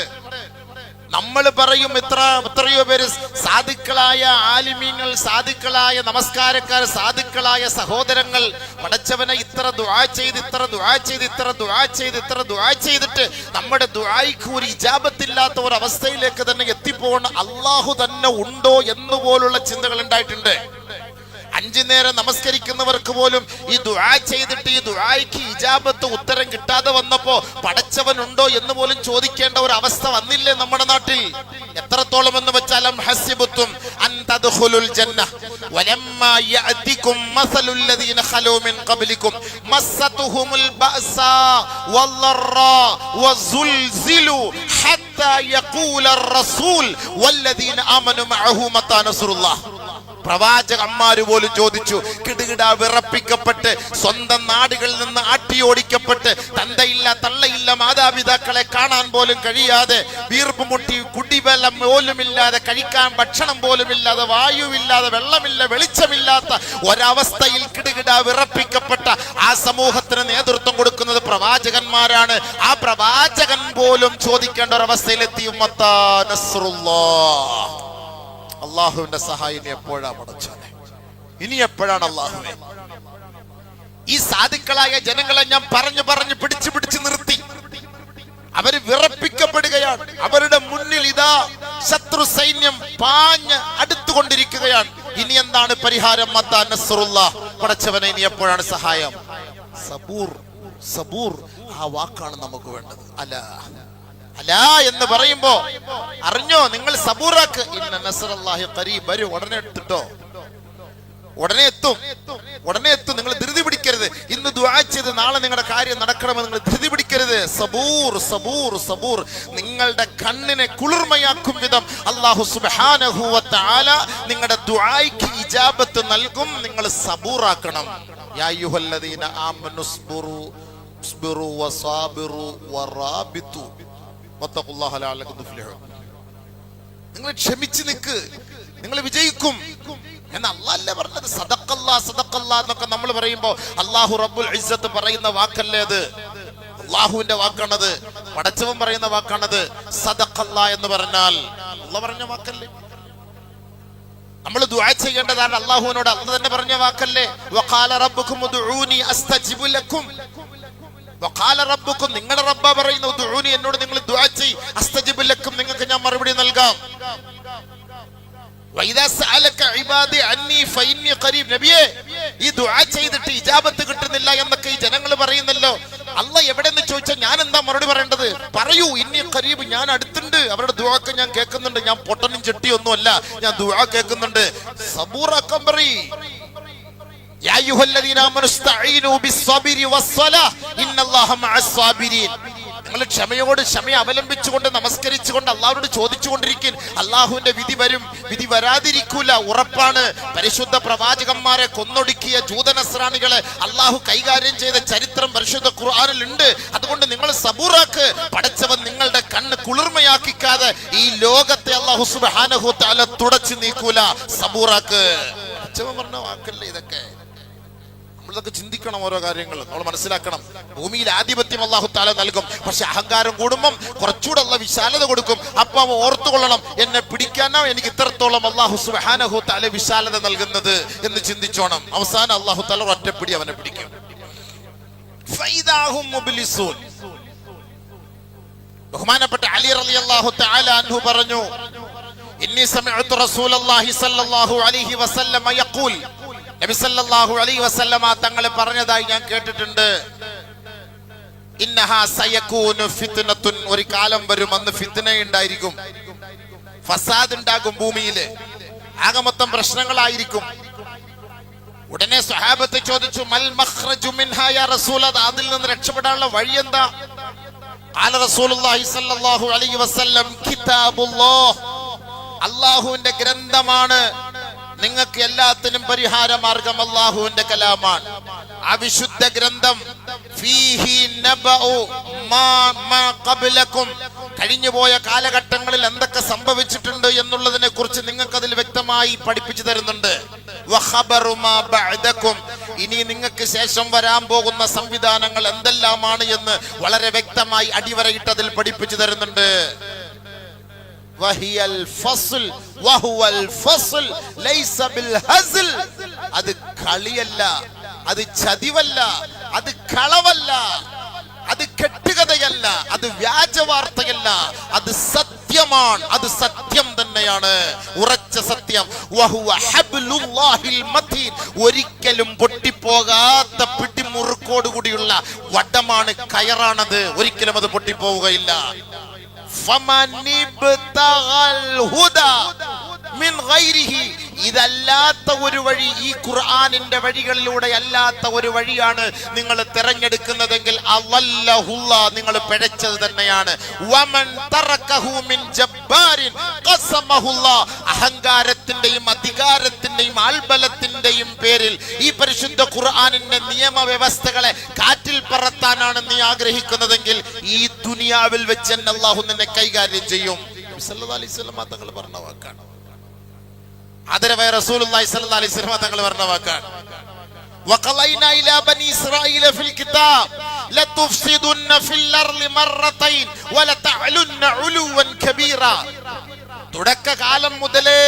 Speaker 1: നമ്മൾ പറയും, എത്രയോ പേര് സാധുക്കളായ ആലിമീങ്ങൾ, സാധുക്കളായ നമസ്കാരക്കാർ, സാധുക്കളായ സഹോദരങ്ങൾ പടച്ചവനെ ഇത്ര ദുആ ചെയ്തിട്ട് നമ്മുടെ ദുആയ്ക്ക് ഒരു ഇജാബത്തില്ലാത്ത ഒരു അവസ്ഥയിലേക്ക് തന്നെ എത്തിപ്പോകണം. അല്ലാഹു തന്നെ ഉണ്ടോ എന്നുപോലുള്ള ചിന്തകൾ ഉണ്ടായിട്ടുണ്ട്. 5 നേരം നമസ്കരിക്കുന്നവർക്ക് പോലും ഈ ദുആ ചെയ്തിട്ട് ഈ ദുആയ്ക്ക് ഇജാബത്ത് ഉത്തരം കിട്ടാതെ വന്നപ്പോ പടച്ചവനുണ്ടോ എന്ന് പോലും ചോദിക്കേണ്ട ഒരു അവസ്ഥ വന്നില്ലേ നമ്മുടെ നാട്ടിൽ? എത്രത്തോളം എന്ന് വെച്ചാൽ ഹസിബത്തും അൻ തദ്ഖുലുൽ ജന്ന വലമ്മാ യഅതികും മസലുൽ ലദീന ഖലൂ മിൻ ഖബ്ലികും മസ്സതുഹുമുൽ ബഅസാ വല്ലറാ വസുൽസിലു ഹത്താ യഖൂലർ റസൂൽ വല്ലദീന ആമനു മഅഹു മതാ നസ്റുല്ലാഹ്. പ്രവാചകന്മാര് പോലും ചോദിച്ചു. കിടുകിട വിറപ്പിക്കപ്പെട്ട്, സ്വന്തം നാടുകളിൽ നിന്ന് ആട്ടിയോടിക്കപ്പെട്ട്, തന്തയില്ല തള്ളയില്ല മാതാപിതാക്കളെ കാണാൻ പോലും കഴിയാതെ, വീർപ്പ് മുട്ടി കുടിവെള്ളം പോലുമില്ലാതെ, കഴിക്കാൻ ഭക്ഷണം പോലുമില്ലാതെ, വായുവില്ലാതെ, വെള്ളമില്ല, വെളിച്ചമില്ലാത്ത ഒരവസ്ഥയിൽ കിടുകിട വിറപ്പിക്കപ്പെട്ട ആ സമൂഹത്തിന് നേതൃത്വം കൊടുക്കുന്നത് പ്രവാചകന്മാരാണ്. ആ പ്രവാചകൻ പോലും ചോദിക്കേണ്ട ഒരവസ്ഥയിലെത്തി. ഉമ്മത്താ നസ്റുല്ലാഹ്. അള്ളാഹുവിന്റെ സഹായം ഇനി എപ്പോഴാ പടച്ചോനെ? ഇനി എപ്പോഴാണ് അള്ളാഹുവേ? ഈ സാധുക്കളായ ജനങ്ങളെ ഞാൻ പറഞ്ഞു പിടിച്ചു നിർത്തി. അവര് വിറപ്പിക്കപ്പെടുകയാണ്. അവരുടെ മുന്നിൽ ഇതാ ശത്രു സൈന്യം പാഞ്ഞ് അടുത്തുകൊണ്ടിരിക്കുകയാണ്. ഇനി എന്താണ് പരിഹാരം? മത്താ നസ്റുല്ലാഹ്. പടച്ചവനെ ഇനി എപ്പോഴാണ് സഹായം? സബൂർ. ആ വാക്കാണ് നമുക്ക് വേണ്ടത്. അല എന്ന് പറയുമ്പോ അറിഞ്ഞോ, നിങ്ങൾ സബൂറാക്ക്. ഇന്ന നസ്റല്ലാഹി ഖരീബ്. വരും, ഉടനെ എടുത്തിട്ടോ, ഉടനെ എത്തും. നിങ്ങൾ ധൃതി പിടിക്കരുത്. ഇന്ന് ദുആ ചെയ്ത് നാളെ നിങ്ങളുടെ കാര്യം നടക്കണമെന്ന് നിങ്ങൾ ധൃതി പിടിക്കരുത്. സബൂർ. നിങ്ങളുടെ കണ്ണിനെ കുളിർമയാക്കും വിധം അല്ലാഹു സുബ്ഹാനഹു വ തആല നിങ്ങളുടെ ദുആയ്ക്ക് ഇജാബത്ത് നൽകും. നിങ്ങൾ സബൂറാക്കണം. യാ അയ്യുഹല്ലദീന ആമനു സ്ബിറു വസാബിറു വറാബിതു വത്തഖുല്ലാഹ ലഅല്ലകും തുഫ്ലിഹൂൻ. നിങ്ങൾ ക്ഷമിച്ച് നിൽക്ക്, നിങ്ങൾ വിജയിക്കും എന്ന് അല്ലാഹല്ലേ പറഞ്ഞത്. സദഖല്ലാഹ് എന്നൊക്കെ നമ്മൾ പറയുമ്പോ അല്ലാഹു റബ്ബുൽ ഇസ്സത്ത് പറയുന്ന വാക്കല്ലേ അത്? അല്ലാഹുവിന്റെ വാക്കാണത്, പടച്ചവൻ പറയുന്ന വാക്കാണത്. സദഖല്ലാഹ് എന്ന് പറഞ്ഞാൽ അല്ലാഹ് പറഞ്ഞ വാക്കല്ലേ? നമ്മൾ ദുആ ചെയ്യേണ്ടതാണ് അല്ലാഹുവിനോട്. അല്ലാഹ് തന്നെ പറഞ്ഞ വാക്കല്ലേ? വഖാല റബ്ബുകും ഉദ്ഊനി അസ്തജിബു ലക്കും. വഖാല റബ്ബുക്കും, നിങ്ങളുടെ റബ്ബാ പറയുന്നു, ഉദ്ഊനി, എന്നോട് നിങ്ങൾ ദുആ ചെയ്യ്, അസ്തജിബു ലക്കും, നിങ്ങൾക്ക് ഞാൻ മറുപടി നൽകാം. വഇദാ സഅലക ഇബാദി അന്നി ഫഇന്നി ഖരീബ്. നബിയേ, ഈ ദുആ ചെയ്തിട്ട് ഇജാബത്ത് കിട്ടുന്നില്ല എന്നൊക്കെ ഈ ജനങ്ങൾ പറയുന്നല്ലോ. അല്ലാഹ് എവിടെന്ന് ചോദിച്ചാൽ ഞാൻ എന്താ മറുപടി പറയേണ്ടത്? പറയൂ, ഞാൻ അടുത്തുണ്ട്, അവരുടെ ദുആക്ക് ഞാൻ കേൾക്കുന്നുണ്ട്. ഞാൻ പൊട്ടനും ചെട്ടിയൊന്നുമല്ല, ഞാൻ ദുആ കേൾക്കുന്നുണ്ട്. സബൂറാക്കാൻ പറയ്. യാ അയ്യുഹല്ലദീന ആമനു ഇസ്തഈനു ബിസ്സബ്രി വസ്സലാഹ് ഇന്നല്ലാഹ മഅസ് സാബിരീൻ. നിങ്ങൾ ക്ഷമയെ അവലംബിച്ചുകൊണ്ട് നമസ്കരിച്ചുകൊണ്ട് അള്ളാഹുവോട് ചോദിച്ചുകൊണ്ടിരിക്കും. അള്ളാഹുവിന്റെ വിധി വരും, വിധി വരാതിരിക്കൂല, ഉറപ്പാണ്. പരിശുദ്ധ പ്രവാചകന്മാരെ കൊന്നൊടുക്കിയ ജൂതനസ്രാണികളെ അള്ളാഹു കൈകാര്യം ചെയ്ത ചരിത്രം പരിശുദ്ധ ഖുർആനിൽ ഉണ്ട്. അതുകൊണ്ട് നിങ്ങൾ സബൂറാക്ക്. പടച്ചവൻ നിങ്ങളുടെ കണ്ണ് കുളിർമയാക്കിക്കാതെ ഈ ലോകത്തെ അള്ളാഹു സുബ്ഹാനഹു വ തആല തുടച്ചു നീക്കൂല. സബൂറാക്ക്. പടച്ചവൻ പറഞ്ഞ വാക്കല്ലേ ഇതൊക്കെ. നമ്മളൊക്കെ ചിന്തിക്കണം, ഓരോ കാര്യങ്ങൾ നമ്മൾ മനസ്സിലാക്കണം. ഭൂമിയിൽ ആധിപത്യം അല്ലാഹു തആല നൽകും, പക്ഷെ അഹങ്കാരം കൂടുമ്പം കുറച്ചുകൂടെ അല്ലാഹു വിശാലത കൊടുക്കും. അപ്പൊ അവൻ ഓർത്തുകൊള്ളണം, എന്നെ പിടിക്കാനോ എനിക്ക് ഇത്രത്തോളം അല്ലാഹു സുബ്ഹാനഹു വ തആല വിശാലത നൽകുന്നത് എന്ന് ചിന്തിച്ചോണം. അവസാനം അല്ലാഹു തആല ഒറ്റപ്പിടി അവനെ പിടിക്കും. ഫൈദാഹും മുബ്ലിസൂൻ. ബഹുമാനപ്പെട്ട അലി റളിയല്ലാഹു തആല അൻഹു പറഞ്ഞു, ഇന്നി സമിഅതു റസൂലല്ലാഹി സ്വല്ലല്ലാഹു അലൈഹി വസല്ലം യഖൂൽ, നബി സല്ലല്ലാഹു അലൈഹി വസല്ലമ തങ്ങൾ പറഞ്ഞതായി ഞാൻ കേട്ടിട്ടുണ്ട്. ഇന്നഹാ സയകൂനു ഫിത്നത്തുൻ. ഒരു കാലം വരും, അന്ന് ഫിത്ന ഉണ്ടായിരിക്കും, ഫസാദ് ഉണ്ടാകും, ഭൂമിയിൽ ആകെ മൊത്തം പ്രശ്നങ്ങളായിരിക്കും. ഉടനെ സ്വഹാബത്ത് ചോദിച്ചു, മൽ മഖ്റജു മിൻഹാ യാ റസൂലല്ലാഹ്, അതിൽ നിന്ന് രക്ഷപ്പെടാനുള്ള വഴി എന്താ? ഖാല റസൂലുള്ളാഹി സ്വല്ലല്ലാഹു അലൈഹി വസല്ലം കിതാബുല്ലാഹ്, അല്ലാഹുവിന്റെ ഗ്രന്ഥമാണ് നിങ്ങൾക്ക് എല്ലാത്തിനും പരിഹാര മാർഗം. അല്ലാഹുവിന്റെ കലാമാണ് ആ വിശുദ്ധ ഗ്രന്ഥം. ഫീഹി നബഉ മാ ഖബ്ലകും, കഴിഞ്ഞുപോയ കാലഘട്ടങ്ങളിൽ എന്തൊക്കെ സംഭവിച്ചിട്ടുണ്ട് എന്നുള്ളതിനെ കുറിച്ച് നിങ്ങൾക്ക് അതിൽ വ്യക്തമായി പഠിപ്പിച്ചു തരുന്നുണ്ട്. വഖബറു മാ ബഅദകും, ഇനി നിങ്ങൾക്ക് ശേഷം വരാൻ പോകുന്ന സംവിധാനങ്ങൾ എന്തെല്ലാമാണ് എന്ന് വളരെ വ്യക്തമായി അടിവരയിട്ട് അതിൽ പഠിപ്പിച്ചു തരുന്നുണ്ട്. വഹിയൽ ഫസ്ൽ വഹുവൽ ഫസ്ൽ ലൈസ ബിൽ ഹസ്ൽ, അത് കളിയല്ല, അത് ചതിവല്ല, അത് കളവല്ല, അത് കെട്ടുകഥയല്ല, അത് വ്യാജവാർത്തയല്ല, അത് സത്യമാണ്, അത് സത്യം തന്നെയാണ്, ഉറച്ച സത്യം. വഹുവ ഹബ്ലുല്ലാഹിൽ മതീൻ, ഒരിക്കലും പൊട്ടിപ്പോകാത്ത പിടിമുറുക്കോട് കൂടിയുള്ള വടമാണ്, കയറാണത്, ഒരിക്കലും അത് പൊട്ടിപ്പോവുകയില്ല. ഇതല്ലാത്ത ഒരു വഴി, ഈ ഖുർആനിന്റെ വഴികളിലൂടെ അല്ലാത്ത ഒരു വഴിയാണ് നിങ്ങൾ തിരഞ്ഞെടുക്കുന്നതെങ്കിൽ അള്ളാഹുല്ലാഹ്, നിങ്ങൾ പിഴച്ചത് തന്നെയാണ്. വമൻ തറകഹു മിൻ ജബ്ബാരിൻ ഖസമഹുല്ലാഹ്, അഹങ്കാരത്തിന്റെയും അധികാരത്തിന്റെയും ആൾബലത്തിന്റെയും പേരിൽ ഈ പരിശുദ്ധ ഖുർആനിന്റെ നിയമവ്യവസ്ഥകളെ കാറ്റിൽ പറത്താനാണ് നീ ആഗ്രഹിക്കുന്നതെങ്കിൽ ഈ ദുനിയാവിൽ വെച്ച് തന്നെ അല്ലാഹു നിന്നെ കൈകാര്യം ചെയ്യും. സല്ലല്ലാഹു അലൈഹി വസല്ലം തങ്ങൾ പറഞ്ഞ വാക്കാണ്. ആദരവായ റസൂലുള്ളാഹി സ്വല്ലല്ലാഹു അലൈഹി വസല്ലം തങ്ങൾ പറഞ്ഞ വാക്കാണ്. വഖലൈനാ ഇലാ ബനി ഇസ്രായീല ഫിൽ കിതാബ് ലതുഫ്സിദുന്ന ഫിൽ അർളി മറത്തൈൻ വലതഅലുന്ന ഉലുവൻ കബീറ. തുടക്കകാലം മുതലേ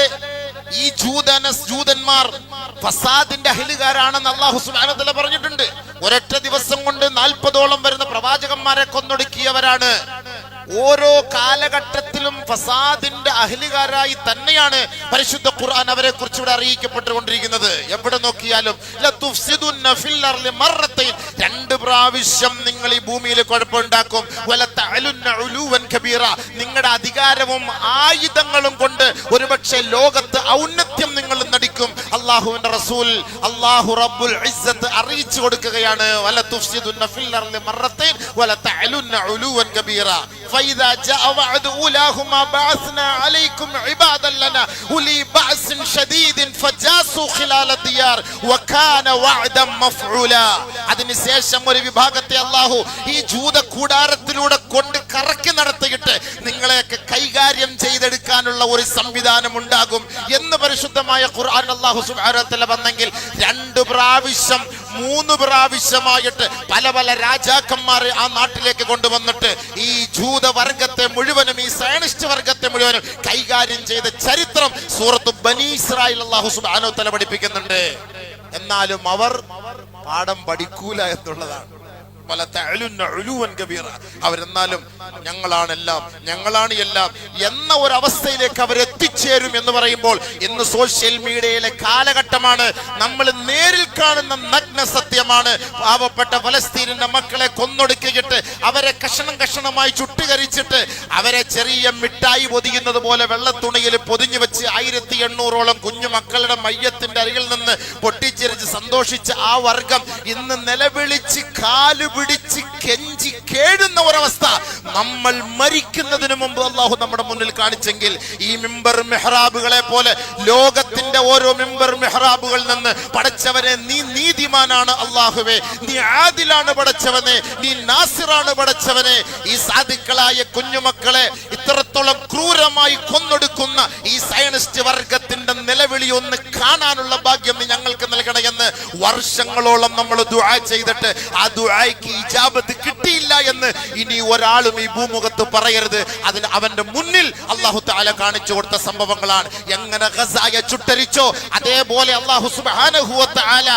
Speaker 1: ഈ ജൂതന്മാർ ഫസാദിന്റെ അഹ്ലുകാരാണെന്ന് അല്ലാഹു സുബ്ഹാനഹു വ തആല പറഞ്ഞിട്ടുണ്ട്. ഒരൊറ്റ ദിവസം കൊണ്ട് 40ഓളം വരുന്ന പ്രവാചകന്മാരെ കൊന്നൊടുക്കിയവരാണ്. ഓരോ കാലഘട്ടത്തിലും ഫസാദിന്റെ അഹ്ലുകാരായി തന്നെയാണ് പരിശുദ്ധ ഖുർആൻ അവരെ കുറിച്ച് ഇവിടെ അറിയിക്കപ്പെട്ടുകൊണ്ടിരിക്കുന്നത്. എവിടെ നോക്കിയാലും ലതുഫ്സിദുന്ന ഫിൽ അർളി മറത്തൈൻ, 2 പ്രാവശ്യം നിങ്ങൾ ഈ ഭൂമിയിൽ കുഴപ്പമുണ്ടാക്കും. വലതഅലുന്ന ഉലുവൻ കബീറ, നിങ്ങളുടെ അധികാരവും ആയുധങ്ങളും കൊണ്ട് ഒരുപക്ഷെ ലോകത്ത് ഔന്നത്യം നിങ്ങൾ നടിക്കും. അല്ലാഹുവിന്റെ റസൂൽ അല്ലാഹു റബ്ബുൽ ഇസ്സത്ത് അറിയിച്ചു കൊടുക്കുകയാണ്, വലതുഫ്സിദുന്ന ഫിൽ അർളി മറത്തൈൻ വലതഅലുന്ന ഉലുവൻ കബീറ. فإذا جاء وعد أولاهما بعثنا عليكم عبادا لنا أولي بأس شديد فجاسوا خلال الديار وكان وعدا مفعولا. അതിനുശേഷം ഒരു വിഭാഗത്തെ അല്ലാഹു ഈ ജൂത കൂടാരത്തിലൂടെ കൊണ്ട് കറക്കി നടത്തിയിട്ട് നിങ്ങളെയൊക്കെ കൈകാര്യം ചെയ്തെടുക്കാനുള്ള ഒരു സംവിധാനം ഉണ്ടാകും എന്ന് പരിശുദ്ധമായ ഖുർആൻ അല്ലാഹു സുബ്ഹാനഹു വ തആല പറഞ്ഞെങ്കിൽ 2 പ്രാവശ്യം 3 പ്രാവശ്യമായിട്ട് പല പല രാജാക്കന്മാരെ ആ നാട്ടിലേക്ക് കൊണ്ടുവന്നിട്ട് ഈ ജൂതവർഗത്തെ മുഴുവനും, ഈ സയനിസ്റ്റ് വർഗത്തെ മുഴുവനും കൈകാര്യം ചെയ്ത ചരിത്രം സൂറത്ത് ബനി ഇസ്രായേൽ അല്ലാഹു സുബ്ഹാനഹു വ തആല പഠിപ്പിക്കുന്നുണ്ട്. എന്നാലും അവർ പാഠം പഠിക്കൂല എന്നുള്ളതാണ്. അവരെന്നാലും ഞങ്ങളാണ് എല്ലാം എന്ന ഒരു അവസ്ഥയിലേക്ക് അവരെത്തി. എത്തിച്ചേരും എന്ന് പറയുമ്പോൾ ഇന്ന് സോഷ്യൽ മീഡിയയിലെ കാലഘട്ടമാണ്. നമ്മൾ നേരിൽ കാണുന്ന നഗ്ന സത്യമാണ്. പാവപ്പെട്ട ഫലസ്തീനിന്റെ മക്കളെ കൊന്നൊടുക്കിയിട്ട് അവരെ കഷണം കഷണമായി ചുട്ടുകരിച്ചിട്ട് അവരെ ചെറിയ മിഠായി പൊതിയുന്നത് പോലെ വെള്ളത്തുണിയിൽ പൊതിഞ്ഞു വെച്ച് 1800ഓളം കുഞ്ഞു മക്കളുടെ മയ്യത്തിന്റെ അരികിൽ നിന്ന് പൊട്ടിച്ചിരിച്ച് സന്തോഷിച്ച ആ വർഗം ഇന്ന് നിലവിളിച്ച് കാല് പിടിച്ച് കെഞ്ചി കേഴുന്ന ഒരവസ്ഥ നമ്മൾ മരിക്കുന്നതിന് മുമ്പ് അള്ളാഹു നമ്മുടെ മുന്നിൽ കാണിച്ചെങ്കിൽ ഈ മിമ്പർ മെഹ്റാബുകളെ പോലെ ലോകത്തിന്റെ ഓരോ മിമ്പർ മെഹ്റാബുകളിൽ നിന്ന് പടച്ചവനെ നീ നീതിമാനാണ് അള്ളാഹുവേ, നീ ആദിലാണ് പടച്ചവനെ, നീ നാസിറാണ് പടച്ചവനെ, ഈ സാധുക്കളായ കുഞ്ഞുമക്കളെ ഇത്രത്തോളം ക്രൂരമായി കൊന്നൊടുക്കുന്ന ഈ സയനിസ്റ്റ് വർഗത്തിന്റെ നിലവിളി ഒന്ന് കാണാനുള്ള ഭാഗ്യം നീ ഞങ്ങൾക്ക് നൽകണമെന്ന് വർഷങ്ങളോളം നമ്മൾ ദുആ ചെയ്തിട്ട് ആ ദുആയ്ക്ക് ഇജാബത്ത് കിട്ടിയില്ല എന്ന് ഇനി ഒരാളും ഈ ഭൂമുഖത്ത് പറയരുത്. അതിന് അവന്റെ മുന്നിൽ അല്ലാഹു തആല കാണിച്ചു കൊടുത്ത സംഭവങ്ങളാണ്. എങ്ങനെ ഗസായെ ചുട്ടരിച്ചോ അതേപോലെ അല്ലാഹു സുബ്ഹാനഹു വ തആല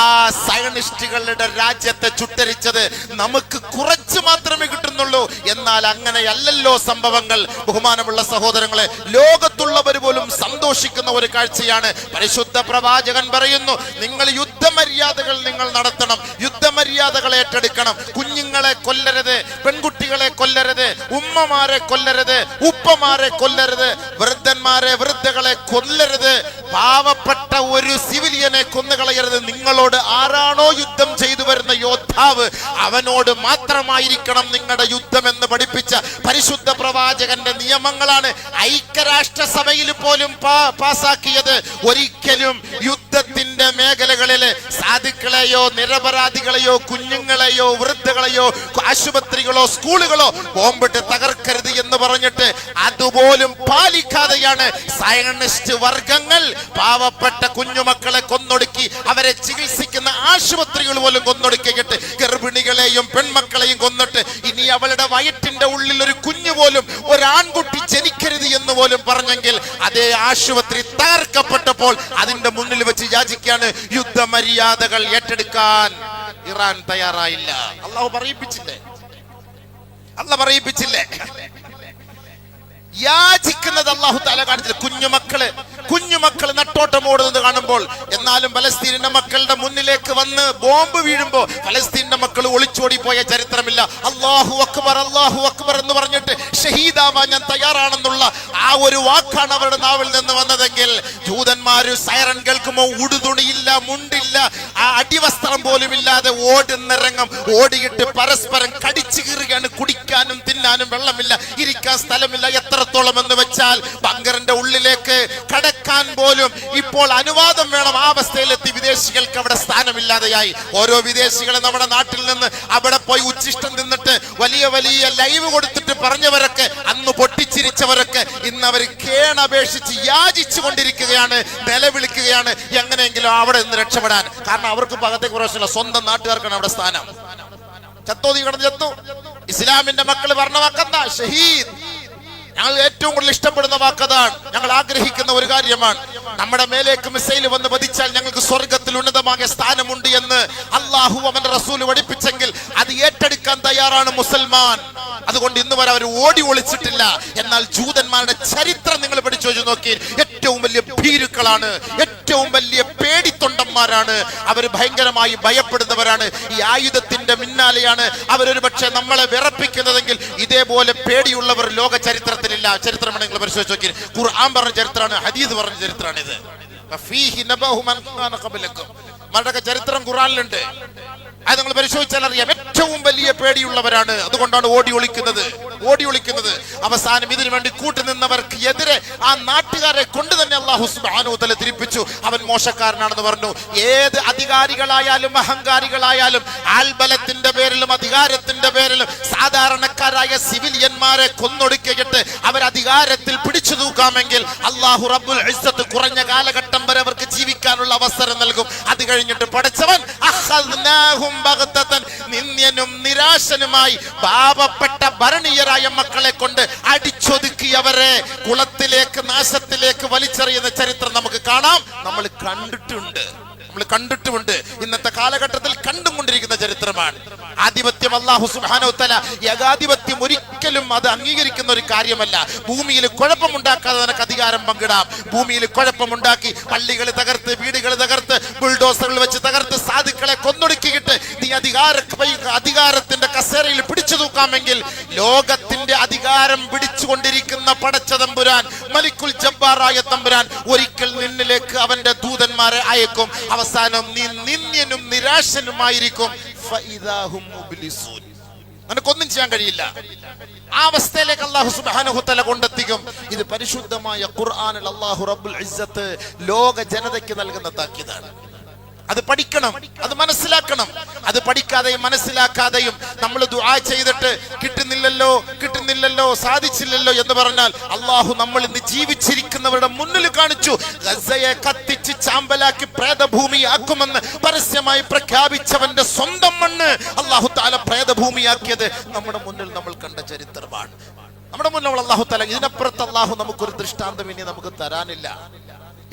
Speaker 1: ആ സയനിസ്റ്റുകളുടെ രാജ്യത്തെ ചുട്ടരിച്ചത് നമുക്ക് കുറച്ച് മാത്രമേ കിട്ടുന്നുള്ളൂ. എന്നാൽ അങ്ങനെയല്ലല്ലോ സംഭവങ്ങൾ. ബഹുമാനമുള്ള സഹോദരങ്ങളെ, ലോകത്തുള്ളവർ പോലും സന്തോഷിക്കുന്ന ഒരു കാഴ്ചയാണ്. പരിശുദ്ധ പ്രവാചകൻ പറയുന്നു, നിങ്ങൾ യുദ്ധമര്യാദകൾ നിങ്ങൾ നടത്തണം, യുദ്ധമര്യാദകൾ ഏറ്റെടുക്കണം. കുഞ്ഞുങ്ങളെ കൊല്ലരുത്, പെൺകുട്ടികളെ കൊല്ലരുത്, ഉമ്മമാരെ കൊല്ലരുത്, ഉപ്പമാരെ കൊല്ലരുത്, വൃദ്ധന്മാരെ വൃദ്ധകളെ കൊല്ലരുത്, പാവപ്പെട്ട ഒരു സിവിലിയനെ കൊന്നുകളയരുത്. നിങ്ങളോട് ആരാണോ യുദ്ധം ചെയ്തു വരുന്ന യോദ്ധാവ് അവനോട് മാത്രമായിരിക്കണം നിങ്ങളുടെ യുദ്ധം എന്ന് പഠിപ്പിച്ച പരിശുദ്ധ പ്രവാചകന്റെ നിയമങ്ങളാണ് ഐക്യരാഷ്ട്രസഭയിൽ പോലും പാസാക്കിയത്. ഒരിക്കലും യുദ്ധത്തിന്റെ മേഖലകളിൽ സാധുക്കളെയോ നിരപരാധികളെയോ കുഞ്ഞുങ്ങളെയോ വൃദ്ധകളെയോ ആശുപത്രികളോ സ്കൂളുകളോ ബോംബിട്ട് തകർക്കരുത് എന്ന് പറഞ്ഞിട്ട് അതുപോലും പാലിക്കാതെയാണ് സയനിസ്റ്റ് വർഗങ്ങൾ പാവപ്പെട്ട കുഞ്ഞുമക്കളെ കൊന്നൊടുക്കി അവരെ ചികിത്സിക്കുന്ന ആശുപത്രികൾ പോലും കൊന്നൊടുക്കിയിട്ട് ഗർഭിണികളെയും പെൺമക്കളെയും കൊന്നിട്ട് ഇനി അവളുടെ വയറ്റിന്റെ ഉള്ളിൽ ഒരു കുഞ്ഞു പോലും ഒരാൺകുട്ടി ജനിക്കരുത് എന്ന് പോലും പറഞ്ഞെങ്കിൽ അതേ ആശുപത്രി തകർക്കപ്പെട്ടപ്പോൾ അതിന്റെ മുന്നിൽ വെച്ച് യാചിക്കാണ് യുദ്ധമര്യാദകൾ ഏറ്റെടുക്കാൻ ഇറാൻ തയ്യാറായില്ല. അള്ളാഹു പറയിപ്പിച്ചില്ലേ? അള്ളാഹു പറയിപ്പിച്ചില്ലേ? യാചിക്കുന്നത് അല്ലാഹു തആല കാണിച്ചില്ല. കുഞ്ഞുമക്കള് നട്ടോട്ടം ഓടുന്നത് കാണുമ്പോൾ എന്നാലും ഫലസ്തീനിന്റെ മക്കളുടെ മുന്നിലേക്ക് വന്ന് ബോംബ് വീഴുമ്പോ ഫലസ്തീനിന്റെ മക്കൾ ഒളിച്ചോടി പോയ ചരിത്രമില്ല. അല്ലാഹു അക്ബർ എന്ന് പറഞ്ഞിട്ട് ഷഹീദാവാൻ ഞാൻ തയ്യാറാണെന്നുള്ള ആ ഒരു വാക്കാണ് അവരുടെ നാവിൽ നിന്ന് വന്നതെങ്കിൽ ജൂതന്മാര് സൈറൻ കേൾക്കുമ്പോ ഉടുതുണിയില്ല, മുണ്ടില്ല, ആ അടിവസ്ത്രം പോലും ഇല്ലാതെ ഓടുന്ന രംഗം ഓടിയിട്ട് പരസ്പരം കടിച്ചു കീറുകയാണ്. കുടിക്കാനും തിന്നാനും വെള്ളമില്ല, ഇരിക്കാൻ സ്ഥലമില്ല. എത്രത്തോളം എന്ന് വെച്ചാൽ ബങ്കറിന്റെ ഉള്ളിലേക്ക് കടക്കാൻ പോലും ഇപ്പോൾ അനുവാദം വേണം. ആ അവസ്ഥയിലെത്തി വിദേശികൾക്ക് അവിടെ സ്ഥാനമില്ലാതെയായി. ഓരോ വിദേശികളെ നമ്മുടെ നാട്ടിൽ നിന്ന് അവിടെ പോയി ഉച്ചിഷ്ടം തിന്നിട്ട് വലിയ വലിയ ലൈവ് കൊടുത്തിട്ട് പറഞ്ഞവരൊക്കെ അന്ന് പൊട്ടിച്ചിരിച്ചവരൊക്കെ ഇന്ന് അവർ കേണപേക്ഷിച്ച് യാചിച്ചു കൊണ്ടിരിക്കുകയാണ്, നിലവിളിക്കുകയാണ് എങ്ങനെയെങ്കിലും അവിടെ നിന്ന് രക്ഷപ്പെടാൻ. കാരണം അവർക്ക് ഭാഗത്തെ കുറച്ചില്ല, സ്വന്തം നാട്ടുകാർക്കാണ് അവിടെ സ്ഥാനം. ചത്തോ നീ കിടന്ന് ചത്തു. ഇസ്ലാമിന്റെ മക്കൾ പറഞ്ഞ വാക്കെന്താ? ഷഹീദ്. ഞങ്ങൾ ഏറ്റവും കൂടുതൽ ഇഷ്ടപ്പെടുന്ന വാക്കതാണ്, ഞങ്ങൾ ആഗ്രഹിക്കുന്ന ഒരു കാര്യമാണ്. നമ്മുടെ മേലേക്ക് മിസൈൽ വന്ന് പതിച്ചാൽ ഞങ്ങൾക്ക് സ്വർഗത്തിൽ ഉന്നതമായ സ്ഥാനമുണ്ട് എന്ന് അള്ളാഹു അവന്റെ റസൂൽ പഠിപ്പിച്ചെങ്കിൽ അത് ഏറ്റെടുക്കാൻ തയ്യാറാണ് മുസൽമാൻ. അതുകൊണ്ട് ഇന്ന് വരെ അവർ ഓടി ഒളിച്ചിട്ടില്ല. എന്നാൽ ജൂതന്മാരുടെ ചരിത്രം നിങ്ങൾ പഠിച്ചു വെച്ച് നോക്കി, ഏറ്റവും വലിയ ഭീരുക്കളാണ്, ഏറ്റവും വലിയ പേടിത്തൊണ്ടന്മാരാണ് അവർ. ഭയങ്കരമായി ഭയപ്പെടുന്നവരാണ്. ഈ ആയുധത്തിന്റെ പിന്നാലെയാണ് അവരൊരു പക്ഷേ നമ്മളെ വിറപ്പിക്കുന്നതെങ്കിൽ ഇതേപോലെ പേടിയുള്ളവർ ലോക ചരിത്രത്തിലില്ല. ചരിത്രം നിങ്ങൾ പരിശോധിച്ച് നോക്കി, ഖുർആൻ പറഞ്ഞ ചരിത്രമാണ്, ഹദീസ് പറഞ്ഞ ചരിത്രമാണ് ഇത്. മരുടെ ചരിത്രം ഖുർആനിലുണ്ട്. അത് നിങ്ങൾ പരിശോധിച്ചാൽ അറിയാം. ഏറ്റവും വലിയ പേടിയുള്ളവരാണ്. അതുകൊണ്ടാണ് ഓടി ഒളിക്കുന്നത്. അവസാനം ഇതിനു വേണ്ടി കൂട്ടുനിന്നവർക്ക് എതിരെ ആ നാട്ടുകാരെ കൊണ്ട് തന്നെ അല്ലാഹു സുബ്ഹാനഹു വ തആല തിരിപ്പിച്ചു. അവൻ മോശക്കാരനാണെന്ന് പറഞ്ഞു. ഏത് അധികാരികളായാലും അഹങ്കാരികളായാലും ആൽബലത്തിന്റെ പേരിലും അധികാരത്തിന്റെ പേരിലും സാധാരണക്കാരായ സിവിലിയന്മാരെ കൊന്നൊടുക്കിയിട്ട് അവർ അധികാരത്തിൽ പിടിച്ചു തൂക്കാമെങ്കിൽ അല്ലാഹു റബ്ബുൽ ഇസ്സത്ത് കുറഞ്ഞ കാലഘട്ടം വരെ അവർക്ക് ജീവിക്കാനുള്ള അവസരം നൽകും. അത് കഴിഞ്ഞിട്ട് പടച്ചവൻ നിന്ദ്യനും നിരാശനുമായി പാവപ്പെട്ട ഭരണീയരായ മക്കളെ കൊണ്ട് അടിച്ചൊതുക്കിയവരെ കുളത്തിലേക്ക് നാശത്തിലേക്ക് വലിച്ചെറിയുന്ന ചരിത്രം നമുക്ക് കാണാം. നമ്മൾ കണ്ടിട്ടുമുണ്ട്. ഇന്നത്തെ കാലഘട്ടത്തിൽ കണ്ടുകൊണ്ടിരിക്കുന്ന ചരിത്രം ചരിത്രമാണ്. ആധിപത്യം അല്ലാഹു സുബ്ഹാനഹു വ തആല ഏകാധിപത്യം ഒരിക്കലും അത് അംഗീകരിക്കുന്ന ഒരു കാര്യമല്ല. ഭൂമിയിൽ കുഴപ്പമുണ്ടാക്കാതെ നിനക്ക് അധികാരം പങ്കിടാം. ഭൂമിയിൽ കുഴപ്പമുണ്ടാക്കി പള്ളികൾ തകർത്ത്, വീടുകൾ തകർത്ത്, ബുൾഡോസറുകൾ വെച്ച് തകർത്ത് സാധുക്കളെ കൊന്നൊടുക്കിയിട്ട് നീ അധികാരത്തിന്റെ കസേരയിൽ പിടിച്ചു തൂക്കാമെങ്കിൽ ലോകത്തിന്റെ അധികാരം പിടിച്ചുകൊണ്ടിരിക്കുന്ന പടച്ച തമ്പുരാൻ, മലിക്കുൽ ജബ്ബാറായ തമ്പുരാൻ ഒരിക്കൽ നിന്നിലേക്ക് അവന്റെ ദൂതന്മാരെ അയക്കും. അവസാനം നീ നിന്ദ്യനും നിരാശനുമായിരിക്കും. നിനക്കൊന്നും ചെയ്യാൻ കഴിയില്ല. ആ അവസ്ഥയിലേക്ക് അല്ലാഹു സുബ്ഹാനഹു വ തആല കൊണ്ടെത്തിക്കും. ഇത് പരിശുദ്ധമായ ഖുർആനിൽ അല്ലാഹു റബ്ബുൽ ഇസ്സത്ത് ലോക ജനതയ്ക്ക് നൽകുന്ന താക്കീതാണ്. അത് പഠിക്കണം, അത് മനസ്സിലാക്കണം. അത് പഠിക്കാതെയും മനസ്സിലാക്കാതെയും നമ്മൾ ദുആ ചെയ്തിട്ട് കിട്ടുന്നില്ലല്ലോ സാധിച്ചില്ലല്ലോ എന്ന് പറഞ്ഞാൽ അല്ലാഹു നമ്മൾ ഇന്ന് ജീവിച്ചിരിക്കുന്നവരുടെ മുന്നിൽ കാണിച്ചു. ഗസയെ കത്തിച്ച് ചാമ്പലാക്കി പ്രേതഭൂമിയാക്കുമെന്ന് പരസ്യമായി പ്രഖ്യാപിച്ചവന്റെ സ്വന്തം മണ്ണ് അല്ലാഹു തആല പ്രേതഭൂമിയാക്കിയത് നമ്മുടെ മുന്നിൽ നമ്മൾ കണ്ട ചരിത്രമാണ്. നമ്മുടെ മുന്നിൽ അല്ലാഹു തആല ഇതിനപ്പുറത്ത് അല്ലാഹു നമുക്കൊരു ദൃഷ്ടാന്തം ഇനി നമുക്ക് തരാനില്ല.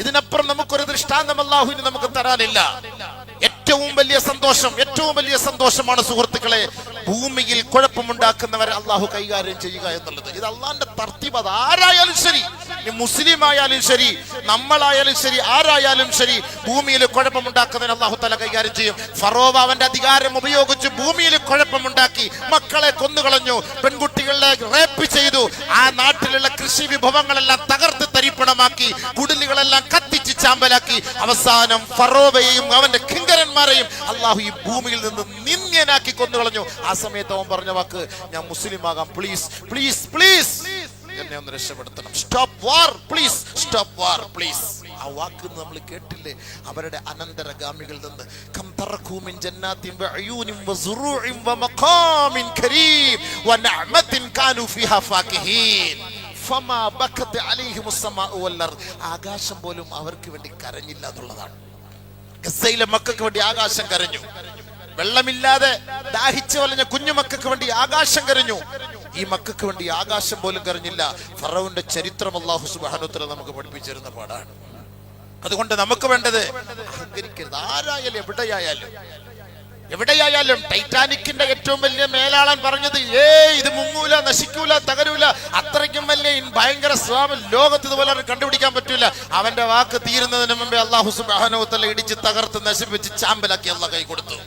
Speaker 1: ഇതിനപ്പുറം നമുക്കൊരു ദൃഷ്ടാന്തം അല്ലാഹു ഇനി നമുക്ക് തരാനില്ല. ഏറ്റവും വലിയ സന്തോഷമാണ് സുഹൃത്തുക്കളെ, ഭൂമിയിൽ കുഴപ്പമുണ്ടാക്കുന്നവരെ അല്ലാഹു കൈകാര്യം ചെയ്യുക എന്നുള്ളത്. ഇത് അള്ളാന്റെ തർത്തീബ്. അത് ആരായാലും ശരി, മുസ്ലിം ആയാലും ശരി, നമ്മളായാലും ശരി, ആരായാലും ശരി, ഭൂമിയിൽ കുഴപ്പമുണ്ടാക്കുന്നതിന് അല്ലാഹു തആല കൈകാര്യം ചെയ്യും. ഫറോവ അവന്റെ അധികാരം ഉപയോഗിച്ച് ഭൂമിയിൽ കുഴപ്പമുണ്ടാക്കി, മക്കളെ കൊന്നുകളഞ്ഞു, പെൺകുട്ടികളെ റേപ്പ് ചെയ്തു, ആ നാട്ടിലുള്ള കൃഷി വിഭവങ്ങളെല്ലാം തകർത്ത് തരിപ്പണമാക്കി, കുടിലുകളെല്ലാം കത്തിച്ച് ചാമ്പലാക്കി. അവസാനം ഫറോവയെയും അവന്റെ കിങ്കരന്മാരെയും അല്ലാഹു ഈ ഭൂമിയിൽ നിന്ന് നിന്ദ്യനാക്കി കൊന്നുകളഞ്ഞു. ആ സമയത്ത് അവൻ പറഞ്ഞ വാക്ക്, ഞാൻ മുസ്ലിം ആകാം, പ്ലീസ് പ്ലീസ് പ്ലീസ് എന്നെ ഒന്ന് രക്ഷപ്പെടുത്തണം, stop war please, stop war please. ആ വാക്ക് നമ്മൾ കേട്ടില്ലേ അവരുടെ അനന്തരഗാമികളിൽ നിന്ന്? കം തറകൂ മിൻ ജന്നാത്തിൻ വഅയൂനിൻ വസുറൂഇൻ വമഖാമിൻ കരീം വനഅമത്തിൻ കാനൂ ഫീഹാ ഫാകിഹീൻ ഫമാ ബക്കത് അലൈഹിമുസ് സമാഉ വൽ അർദ്. ആകാശം പോലും അവർക്ക് വേണ്ടി കരഞ്ഞില്ല എന്നുള്ളതാണ്. ഗസയിലെ മക്കൾക്ക് വേണ്ടി ആകാശം കരഞ്ഞു. വെള്ളമില്ലാതെ ദാഹിച്ചു വലഞ്ഞ കുഞ്ഞുമക്കൾക്ക് വേണ്ടി ആകാശം കരഞ്ഞു. ഈ മക്കൾക്ക് വേണ്ടി ആകാശം പോലും കരഞ്ഞില്ല. ഫറവോന്റെ ചരിത്രം അല്ലാഹു സുബ്ഹാനഹു വ തആല നമുക്ക് പഠിപ്പിച്ചിരുന്ന പാടാണ്. അതുകൊണ്ട് നമുക്ക് വേണ്ടത് അഹങ്കരിക്കരുത്. ആരായാലും എവിടെയായാലും ടൈറ്റാനിക്കിന്റെ ഏറ്റവും വലിയ മേലാളൻ പറഞ്ഞത്, ഇത് മുങ്ങൂല, നശിക്കൂല, തകരൂല, അത്രയ്ക്കും വലിയ ഭയങ്കര സ്വാമി ലോകത്ത് ഇതുപോലെ കണ്ടുപിടിക്കാൻ പറ്റൂല. അവന്റെ വാക്ക് തീരുന്നതിന് മുമ്പേ അല്ലാഹു സുബ്ഹാനഹു വ തആല ഇടിച്ച് തകർത്ത് നശിപ്പിച്ച് ചാമ്പലാക്കി അല്ലാഹു കൈ കൊടുത്തു.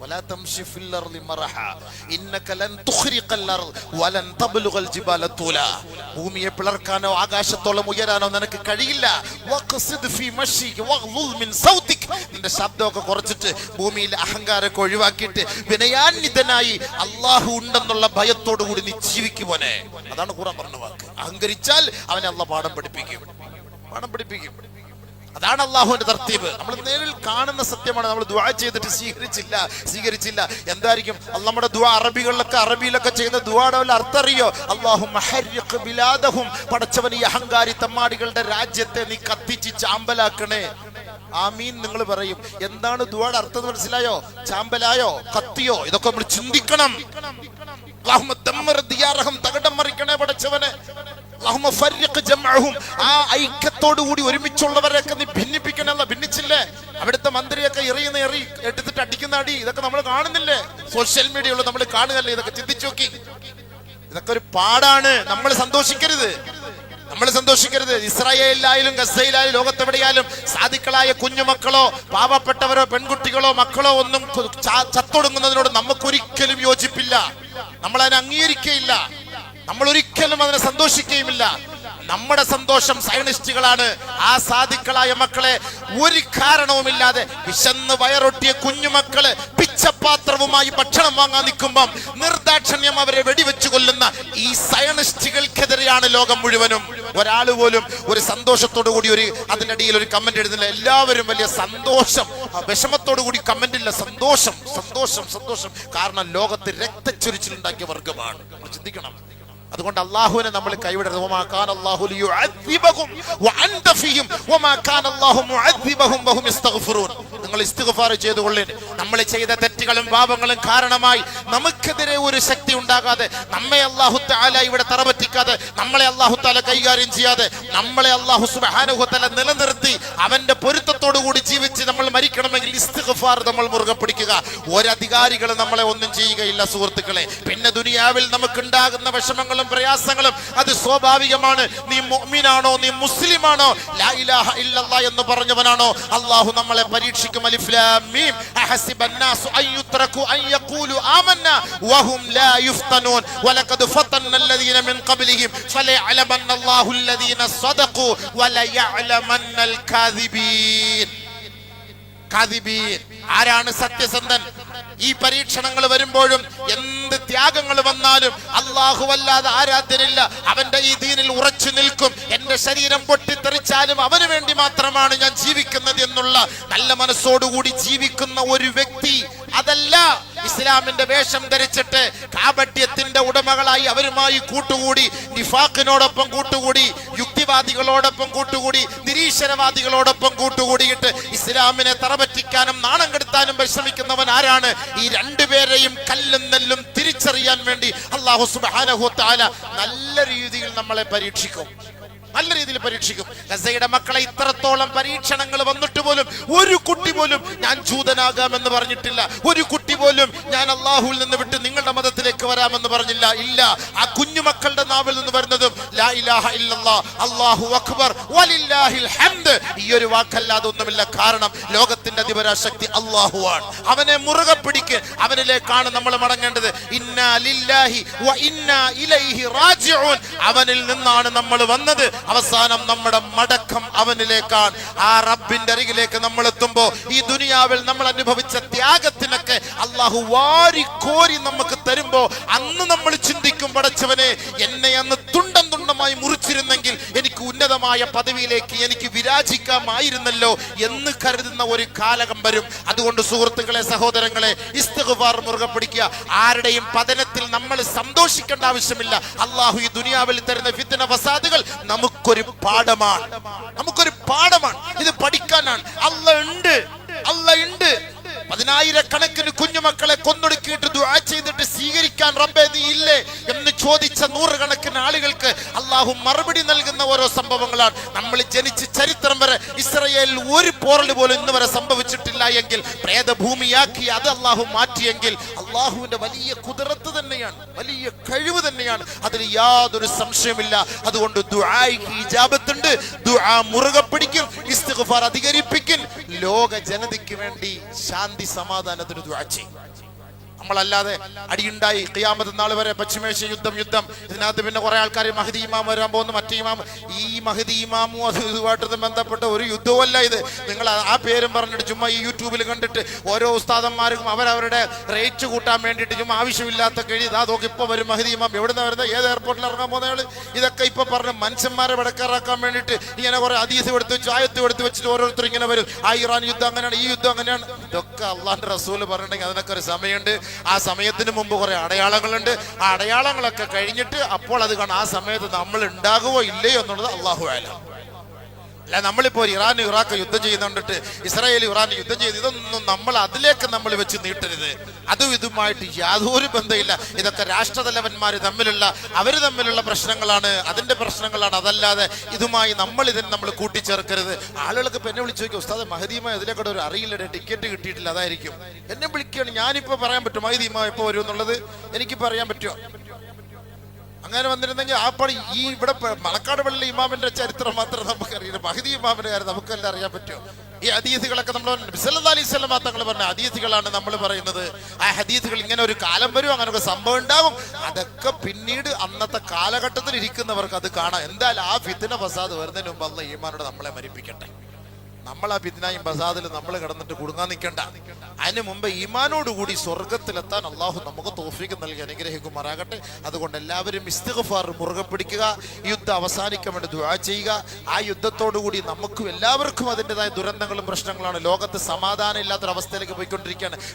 Speaker 1: ولا تمشي في الارض مرحا انك لن تخرق الارض ولن تبلغ الجبال طولا. ഭൂമിയെ പിളർക്കാനോ ആകാശത്തോളം ഉയരാനോ നിനക്ക് കഴിയില്ല. വഖ്സിദ് ഫീ മശീക വഗ്ളുൽ മിൻ സൗതിക. നിന്റെ ശബ്ദമൊക്കെ കുറച്ചിട്ട് ഭൂമിയിൽ അഹങ്കാരമൊക്കെ ഒഴിവാക്കിയിട്ട് വിനയാന്വിതനായി അല്ലാഹു ഉണ്ടെന്നുള്ള ഭയത്തോടു കൂടി നീ ജീവിക്കുമോനെ. അതാണ് ഖുർആൻ പറഞ്ഞ വാക്ക്. അഹങ്കരിച്ചാൽ അവനെ അല്ലാഹു പാഠം പഠിപ്പിക്കും. അതാണ് അല്ലാഹുവിന്റെ തർത്തീബ്. നമ്മൾ നേരിൽ കാണുന്ന സത്യമാണ്. നമ്മൾ ദുആ ചെയ്തിട്ട് സ്വീകരിച്ചില്ല. എന്തായിരിക്കും നമ്മുടെ ദുആ? അറബിയിലൊക്കെ ചെയ്യുന്ന ദുആയുടെ വല്ല അർത്ഥം അറിയോ? അല്ലാഹുമ്മ ഹർരിഖ് ബിലാദഹും. പടച്ചവൻ ഈ അഹങ്കാരി തമ്മാടികളുടെ രാജ്യത്തെ നീ കത്തിച്ച് ചാമ്പലാക്കണേ. ആമീൻ നിങ്ങൾ പറയും. എന്താണ് ദുആയുടെ അർത്ഥം മനസ്സിലായോ? ചാമ്പലായോ, കത്തിയോ? ഇതൊക്കെ നമ്മൾ ചിന്തിക്കണം. അല്ലാഹുമ്മ ദമ്മർ ദിയാറഹും. തകടം മറിക്കണേ പടച്ചവനെ. ആ ഐക്യത്തോടു കൂടി ഒരുമിച്ചുള്ളവരെയൊക്കെ നീ ഭിന്നിപ്പിക്കണല്ല. ഭിന്നിച്ചില്ലേ? അവിടുത്തെ മന്ത്രിയൊക്കെ എറിയുന്ന എടുത്തിട്ട് അടിക്കുന്ന അടി ഇതൊക്കെ നമ്മൾ കാണുന്നില്ലേ? സോഷ്യൽ മീഡിയയിൽ നമ്മൾ കാണുകയല്ലേ? ഇതൊക്കെ ചിന്തിച്ചു നോക്കി. ഇതൊക്കെ ഒരു പാടാണ്. നമ്മൾ സന്തോഷിക്കരുത്. ഇസ്രായേലിലായാലും ഗസയിലായാലും ലോകത്തെവിടെയായാലും സാധുക്കളായ കുഞ്ഞുമക്കളോ പാവപ്പെട്ടവരോ പെൺകുട്ടികളോ മക്കളോ ഒന്നും ചത്തൊടുങ്ങുന്നതിനോട് നമുക്കൊരിക്കലും യോജിപ്പില്ല. നമ്മൾ അതിനെ അംഗീകരിക്കുകയില്ല. നമ്മൾ ഒരിക്കലും അതിനെ സന്തോഷിക്കുകയുമില്ല. നമ്മുടെ സന്തോഷം സയനിസ്റ്റുകളാണ്. ആ സാധുക്കളായ മക്കളെ ഒരു കാരണവുമില്ലാതെ വിശന്ന് വയറൊട്ടിയ കുഞ്ഞുമക്കള് പിച്ചപാത്രവുമായി ഭക്ഷണം വാങ്ങാൻ നിൽക്കുമ്പം നിർദാക്ഷിണ്യം അവരെ വെടിവെച്ചു കൊല്ലുന്ന ഈ സയനിസ്റ്റുകൾക്കെതിരെയാണ് ലോകം മുഴുവനും. ഒരാൾ പോലും ഒരു സന്തോഷത്തോടു കൂടി അതിനിടയിൽ ഒരു കമന്റ് എഴുതുന്നില്ല. എല്ലാവരും വലിയ സന്തോഷം, വിഷമത്തോടു കൂടി കമന്റ് ഇല്ല. സന്തോഷം. കാരണം ലോകത്ത് രക്തച്ചൊരിച്ചിലുണ്ടാക്കിയ വർഗമാണ്. ചിന്തിക്കണം. അതുകൊണ്ട് അള്ളാഹുവിനെ നമ്മൾ കൈവിടരുത്. നിങ്ങൾ ഇസ്തിഗ്ഫാർ ചെയ്തുകൊള്ളേ. നമ്മൾ ചെയ്ത തെറ്റുകളും പാപങ്ങളും കാരണമായി നമുക്കെതിരെ ഒരു ശക്തി ഉണ്ടാകാതെ, നമ്മെ അല്ലാഹു തആല ഇവിടെ തറപറ്റിക്കാതെ, നമ്മളെ അല്ലാഹു തആല കൈകാര്യം ചെയ്യാതെ, നമ്മളെ അല്ലാഹു സുബ്ഹാനഹു വ തആല നിലനിർത്തി അവന്റെ പൊരുത്തത്തോടു കൂടി ജീവിച്ച് നമ്മൾ മരിക്കണമെങ്കിൽ ഇസ്തിഗ്ഫാർ നമ്മൾ മുറുകെ പിടിക്കുക. ഒരധികാരികൾ നമ്മളെ ഒന്നും ചെയ്യുകയില്ല സുഹൃത്തുക്കളെ. പിന്നെ ദുനിയാവിൽ നമുക്കുണ്ടാകുന്ന വിഷമങ്ങളും പ്രയാസങ്ങളും അത് സ്വാഭാവികമാണ്. നീ മുഅ്മിനാണോ, നീ മുസ്ലിമാണോ, ലാ ഇലാഹ ഇല്ലല്ലാഹ് എന്ന് പറഞ്ഞവനാണോ, അല്ലാഹു നമ്മളെ പരീക്ഷിക്കും. അലിഫ് ലാം മീം അഹസിബന്നാസു അൻ യുത്റകു അൻ യഖൂലു ആമന്നാ വഹും ലാ യുഫ്തനൂൻ വലഖദ് ഫതന്നല്ലദീന മിൻ ഖബ്ലിഹിം ഫലയഅലമന്നല്ലാഹു അല്ലദീന സദഖു വലയഅലമന്നൽ കാദിബീൻ. ആരാണ് സത്യസന്ധൻ? ഈ പരീക്ഷണങ്ങൾ വരുമ്പോഴും എന്ത് ത്യാഗങ്ങൾ വന്നാലും അല്ലാഹു അല്ലാതെ ആരാധ്യനില്ല, അവന്റെ ഈ ദീനിൽ ഉറച്ചു നിൽക്കും. എന്റെ ശരീരം പൊട്ടിത്തെറിച്ചാലും അവന് വേണ്ടി മാത്രമാണ് ഞാൻ ജീവിക്കുന്നത് എന്നുള്ള നല്ല മനസ്സോടുകൂടി ജീവിക്കുന്ന ഒരു വ്യക്തി. അതല്ല ഇസ്ലാമിന്റെ വേഷം ധരിച്ചിട്ട് കാപട്യത്തിന്റെ ഉടമകളായി അവരുമായി കൂട്ടുകൂടി, നിഫാഖിനോടൊപ്പം കൂട്ടുകൂടി, യുക്തിവാദികളോടൊപ്പം കൂട്ടുകൂടി, നിരീശ്വരവാദികളോടൊപ്പം കൂട്ടുകൂടിയിട്ട് ഇസ്ലാമിനെ തറപറ്റിക്കാനും നാണം കെടുത്താനും പരിശ്രമിക്കുന്നവൻ ആരാണ്? ഈ രണ്ടുപേരെയും കല്ലും നെല്ലും തിരിച്ചറിയാൻ വേണ്ടി അല്ലാഹു സുബ്ഹാനഹു വ തആല നല്ല രീതിയിൽ നമ്മളെ പരീക്ഷിക്കും. നല്ല രീതിയിൽ പരീക്ഷിക്കും. ഗസയുടെ മക്കളെ ഇത്രത്തോളം പരീക്ഷണങ്ങൾ വന്നിട്ട് പോലും ഒരു കുട്ടി പോലും ഞാൻ ജൂതനാകാമെന്ന് പറഞ്ഞിട്ടില്ല. ഒരു കുട്ടി പോലും ഞാൻ അള്ളാഹുവിൽ നിന്ന് വിട്ട് നിങ്ങളുടെ മതത്തിലേക്ക് വരാമെന്ന് പറഞ്ഞില്ല. ഇല്ല, ആ കുഞ്ഞുമക്കളുടെ നാവിൽ നിന്ന് വരുന്നതും ലാ ഇലാഹ ഇല്ലല്ലാഹ് അല്ലാഹു അക്ബർ വലില്ലാഹിൽ ഹംദ്, ഈ ഒരു വാക്കല്ലാതെ ഒന്നുമില്ല. കാരണം ലോകത്തിന്റെ അധിപരാശക്തി അള്ളാഹുവാണ്. അവനെ മുറുകെ പിടിക്ക്. അവനിലേക്കാണ് നമ്മൾ മടങ്ങേണ്ടത്. ഇന്നാ ലില്ലാഹി വ ഇന്നാ ഇലൈഹി റാജിഊൻ. അവനിൽ നിന്നാണ് നമ്മൾ വന്നത്. അവസാനം നമ്മുടെ മടക്കം അവനിലേക്കാണ്. ആ റബ്ബിന്റെ അരികിലേക്ക് നമ്മൾ എത്തുമ്പോ ഈ ദുനിയാവിൽ നമ്മൾ അനുഭവിച്ച ത്യാഗത്തിനൊക്കെ അള്ളാഹു വാരിക്കോരി നമുക്ക് തരുമ്പോ അന്ന് നമ്മൾ ചിന്തിക്കും, പടച്ചവനെ എന്നെ അന്ന് തുണ്ടം തുണ്ടമായി മുറിച്ചിരുന്നെങ്കിൽ എനിക്ക് ഉന്നതമായ പദവിയിലേക്ക് എനിക്ക് വിരാജിക്കാമായിരുന്നല്ലോ എന്ന് കരുതുന്ന ഒരു കാലകം വരും. അതുകൊണ്ട് സുഹൃത്തുക്കളെ, സഹോദരങ്ങളെ, ഇസ്തിഗ്ഫാർ മുറുകെ പിടിക്കുക. ആരുടെയും പതനത്തിൽ നമ്മൾ സന്തോഷിക്കേണ്ട ആവശ്യമില്ല. അള്ളാഹു ഈ ദുനിയാവിൽ തരുന്ന ഫിത്ന ഫസാദുകൾ നമുക്കൊരു പാഠമാണ്. ഇത് പഠിക്കാനാണ്. അല്ലാഹ് ഉണ്ട്. 10,000-കണക്കിന് കുഞ്ഞുമക്കളെ കൊന്നൊടുക്കിയിട്ട് ദുആ ചെയ്തിട്ട് സ്വീകരിക്കാൻ റബ്ബേ നീ ഇല്ലേ എന്ന് ചോദിച്ച 100-കണക്കിന് ആളുകൾക്ക് അള്ളാഹു മറുപടി നൽകുന്ന ഓരോ സംഭവങ്ങളാണ്. നമ്മൾ ജനിച്ച് ചരിത്രം വരെ ഇസ്രായേലിൽ ഒരു പോറൽ പോലും ഇന്ന് വരെ സംഭവിച്ചിട്ടില്ല എങ്കിൽ, പ്രേതഭൂമിയാക്കി അത് അള്ളാഹു മാറ്റിയെങ്കിൽ അള്ളാഹുവിന്റെ വലിയ കുദറത്ത് തന്നെയാണ്, വലിയ കഴിവ് തന്നെയാണ്. അതിൽ യാതൊരു സംശയമില്ല. അതുകൊണ്ട് ദുആയ്ക്ക് ഇജാബത്തുണ്ട്. ദുആ മുറുകെ പിടിക്കും, ഇസ്തിഗ്ഫാർ അധികരിപ്പിക്കും. ലോക ജനതയ്ക്ക് വേണ്ടി ശാന്തി സമാധാനത്തിന് ദുആ ചെയ്യും. നമ്മളല്ലാതെ അടിയുണ്ടായി ഖിയാമത്ത് നാൾ വരെ പശ്ചിമേഷ്യ യുദ്ധം. ഇതിനകത്ത് പിന്നെ കുറെ ആൾക്കാർ മഹദി ഇമാം വരാൻ പോകുന്നു, മറ്റേ ഇമാം. ഈ മഹദി ഇമാമും അതുമായിട്ട് ബന്ധപ്പെട്ട ഒരു യുദ്ധമല്ല ഇത്. നിങ്ങൾ ആ പേരും പറഞ്ഞിട്ട് ചുമ്മാ ഈ യൂട്യൂബിൽ കണ്ടിട്ട് ഓരോ ഉസ്താദന്മാർക്കും അവരവരുടെ റേറ്റ് കൂട്ടാൻ വേണ്ടിയിട്ട് ചുമ്മാ ആവശ്യമില്ലാത്ത കഴി നോക്കി ഇപ്പൊ വരും മഹദി ഇമാം. എവിടുന്ന വരുന്നത്? ഏത് എയർപോർട്ടിൽ ഇറങ്ങാൻ പോകുന്നയാൾ? ഇതൊക്കെ ഇപ്പൊ പറഞ്ഞ് മനുഷ്യന്മാരെ വിടക്കാറാക്കാൻ വേണ്ടിയിട്ട് ഇങ്ങനെ കുറെ ഹദീസ് എടുത്ത് വെച്ച് ആയത്ത് എടുത്ത് വെച്ചിട്ട് ഓരോരുത്തർ ഇങ്ങനെ വരും. ആ ഇറാൻ യുദ്ധം അങ്ങനെയാണ്, ഈ യുദ്ധം അങ്ങനെയാണ്. ഇതൊക്കെ അള്ളാന്റെ റസൂൽ പറഞ്ഞിട്ടുണ്ടെങ്കിൽ അതിനൊക്കെ ഒരു സമയമുണ്ട്. ആ സമയത്തിന് മുമ്പ് കുറെ അടയാളങ്ങളുണ്ട്. ആ അടയാളങ്ങളൊക്കെ കഴിഞ്ഞിട്ട് അപ്പോൾ അത് കാണാം. ആ സമയത്ത് നമ്മൾ ഉണ്ടാകുമോ ഇല്ലയോ എന്നുള്ളത് അല്ലാഹു അഅലം. അല്ല, നമ്മളിപ്പോൾ ഇറാൻ ഇറാഖ് യുദ്ധം ചെയ്യുന്നുണ്ടിട്ട് ഇസ്രായേൽ ഇറാൻ യുദ്ധം ചെയ്ത് ഇതൊന്നും നമ്മൾ അതിലേക്ക് നമ്മൾ വെച്ച് നീട്ടരുത്. അതും ഇതുമായിട്ട് യാതൊരു ബന്ധമില്ല. ഇതൊക്കെ രാഷ്ട്രതലവന്മാർ തമ്മിലുള്ള പ്രശ്നങ്ങളാണ്, അതിന്റെ പ്രശ്നങ്ങളാണ്. അതല്ലാതെ ഇതുമായി നമ്മൾ കൂട്ടിച്ചേർക്കരുത്. ആളുകൾക്ക് ഇപ്പൊ എന്നെ വിളിച്ചു നോക്കി, ഉസ്താദ് മഹദീമ ഇതിലേക്കൂടെ ഒരു അറിയില്ല, ടിക്കറ്റ് കിട്ടിയിട്ടില്ല, അതായിരിക്കും എന്നെ വിളിക്കുകയാണ്. ഞാനിപ്പോ പറയാൻ പറ്റും മഹദീമ എപ്പോ വരും എന്നുള്ളത്? എനിക്കിപ്പോ അറിയാൻ പറ്റുമോ? അങ്ങനെ വന്നിരുന്നെങ്കിൽ ആ പണി ഈ ഇവിടെ മണക്കാട് പള്ളിയിലെ ഇമാമിന്റെ ചരിത്രം മാത്രം നമുക്കറിയില്ല. മഹദി ഇമാമിന്റെ കാര്യം നമുക്കെല്ലാം അറിയാൻ പറ്റുമോ? ഈ ഹദീസുകളൊക്കെ നമ്മൾ സല്ലല്ലാഹു അലൈഹി വസല്ലം തങ്ങൾ പറഞ്ഞ ഹദീസുകളാണ് നമ്മൾ പറയുന്നത്. ആ ഹദീസുകൾ ഇങ്ങനെ ഒരു കാലം വരും, അങ്ങനെ ഒരു സംഭവം ഉണ്ടാകും. അതൊക്കെ പിന്നീട് അന്നത്തെ കാലഘട്ടത്തിൽ ഇരിക്കുന്നവർക്ക് അത് കാണാം. എന്തായാലും ആ ഫിത്ന ഫസാദ് വരുന്നതിന് മുമ്പ് അല്ലാഹ് ഈമാനോട് നമ്മളെ മരിപ്പിക്കട്ടെ. നമ്മൾ ആ ഫിത്നയും ഫസാദിൽ നമ്മൾ കിടന്നിട്ട് കുടുങ്ങാൻ നിൽക്കണ്ട. അതിന് മുമ്പ് ഈമാനോടുകൂടി സ്വർഗത്തിലെത്താൻ അള്ളാഹു നമുക്ക് തൗഫീഖ് നൽകി അനുഗ്രഹിക്കുമാറാകട്ടെ. അതുകൊണ്ട് എല്ലാവരും ഇസ്തിഗ്ഫാർ മുറുകെ പിടിക്കുക. യുദ്ധം അവസാനിക്കാൻ വേണ്ടി ദുആ ചെയ്യുക. ആ യുദ്ധത്തോടുകൂടി നമുക്കും എല്ലാവർക്കും അതിൻ്റെതായ ദുരന്തങ്ങളും പ്രശ്നങ്ങളാണ്. ലോകത്ത് സമാധാനം ഇല്ലാത്തൊരവസ്ഥയിലേക്ക് പോയിക്കൊണ്ടിരിക്കുകയാണ്.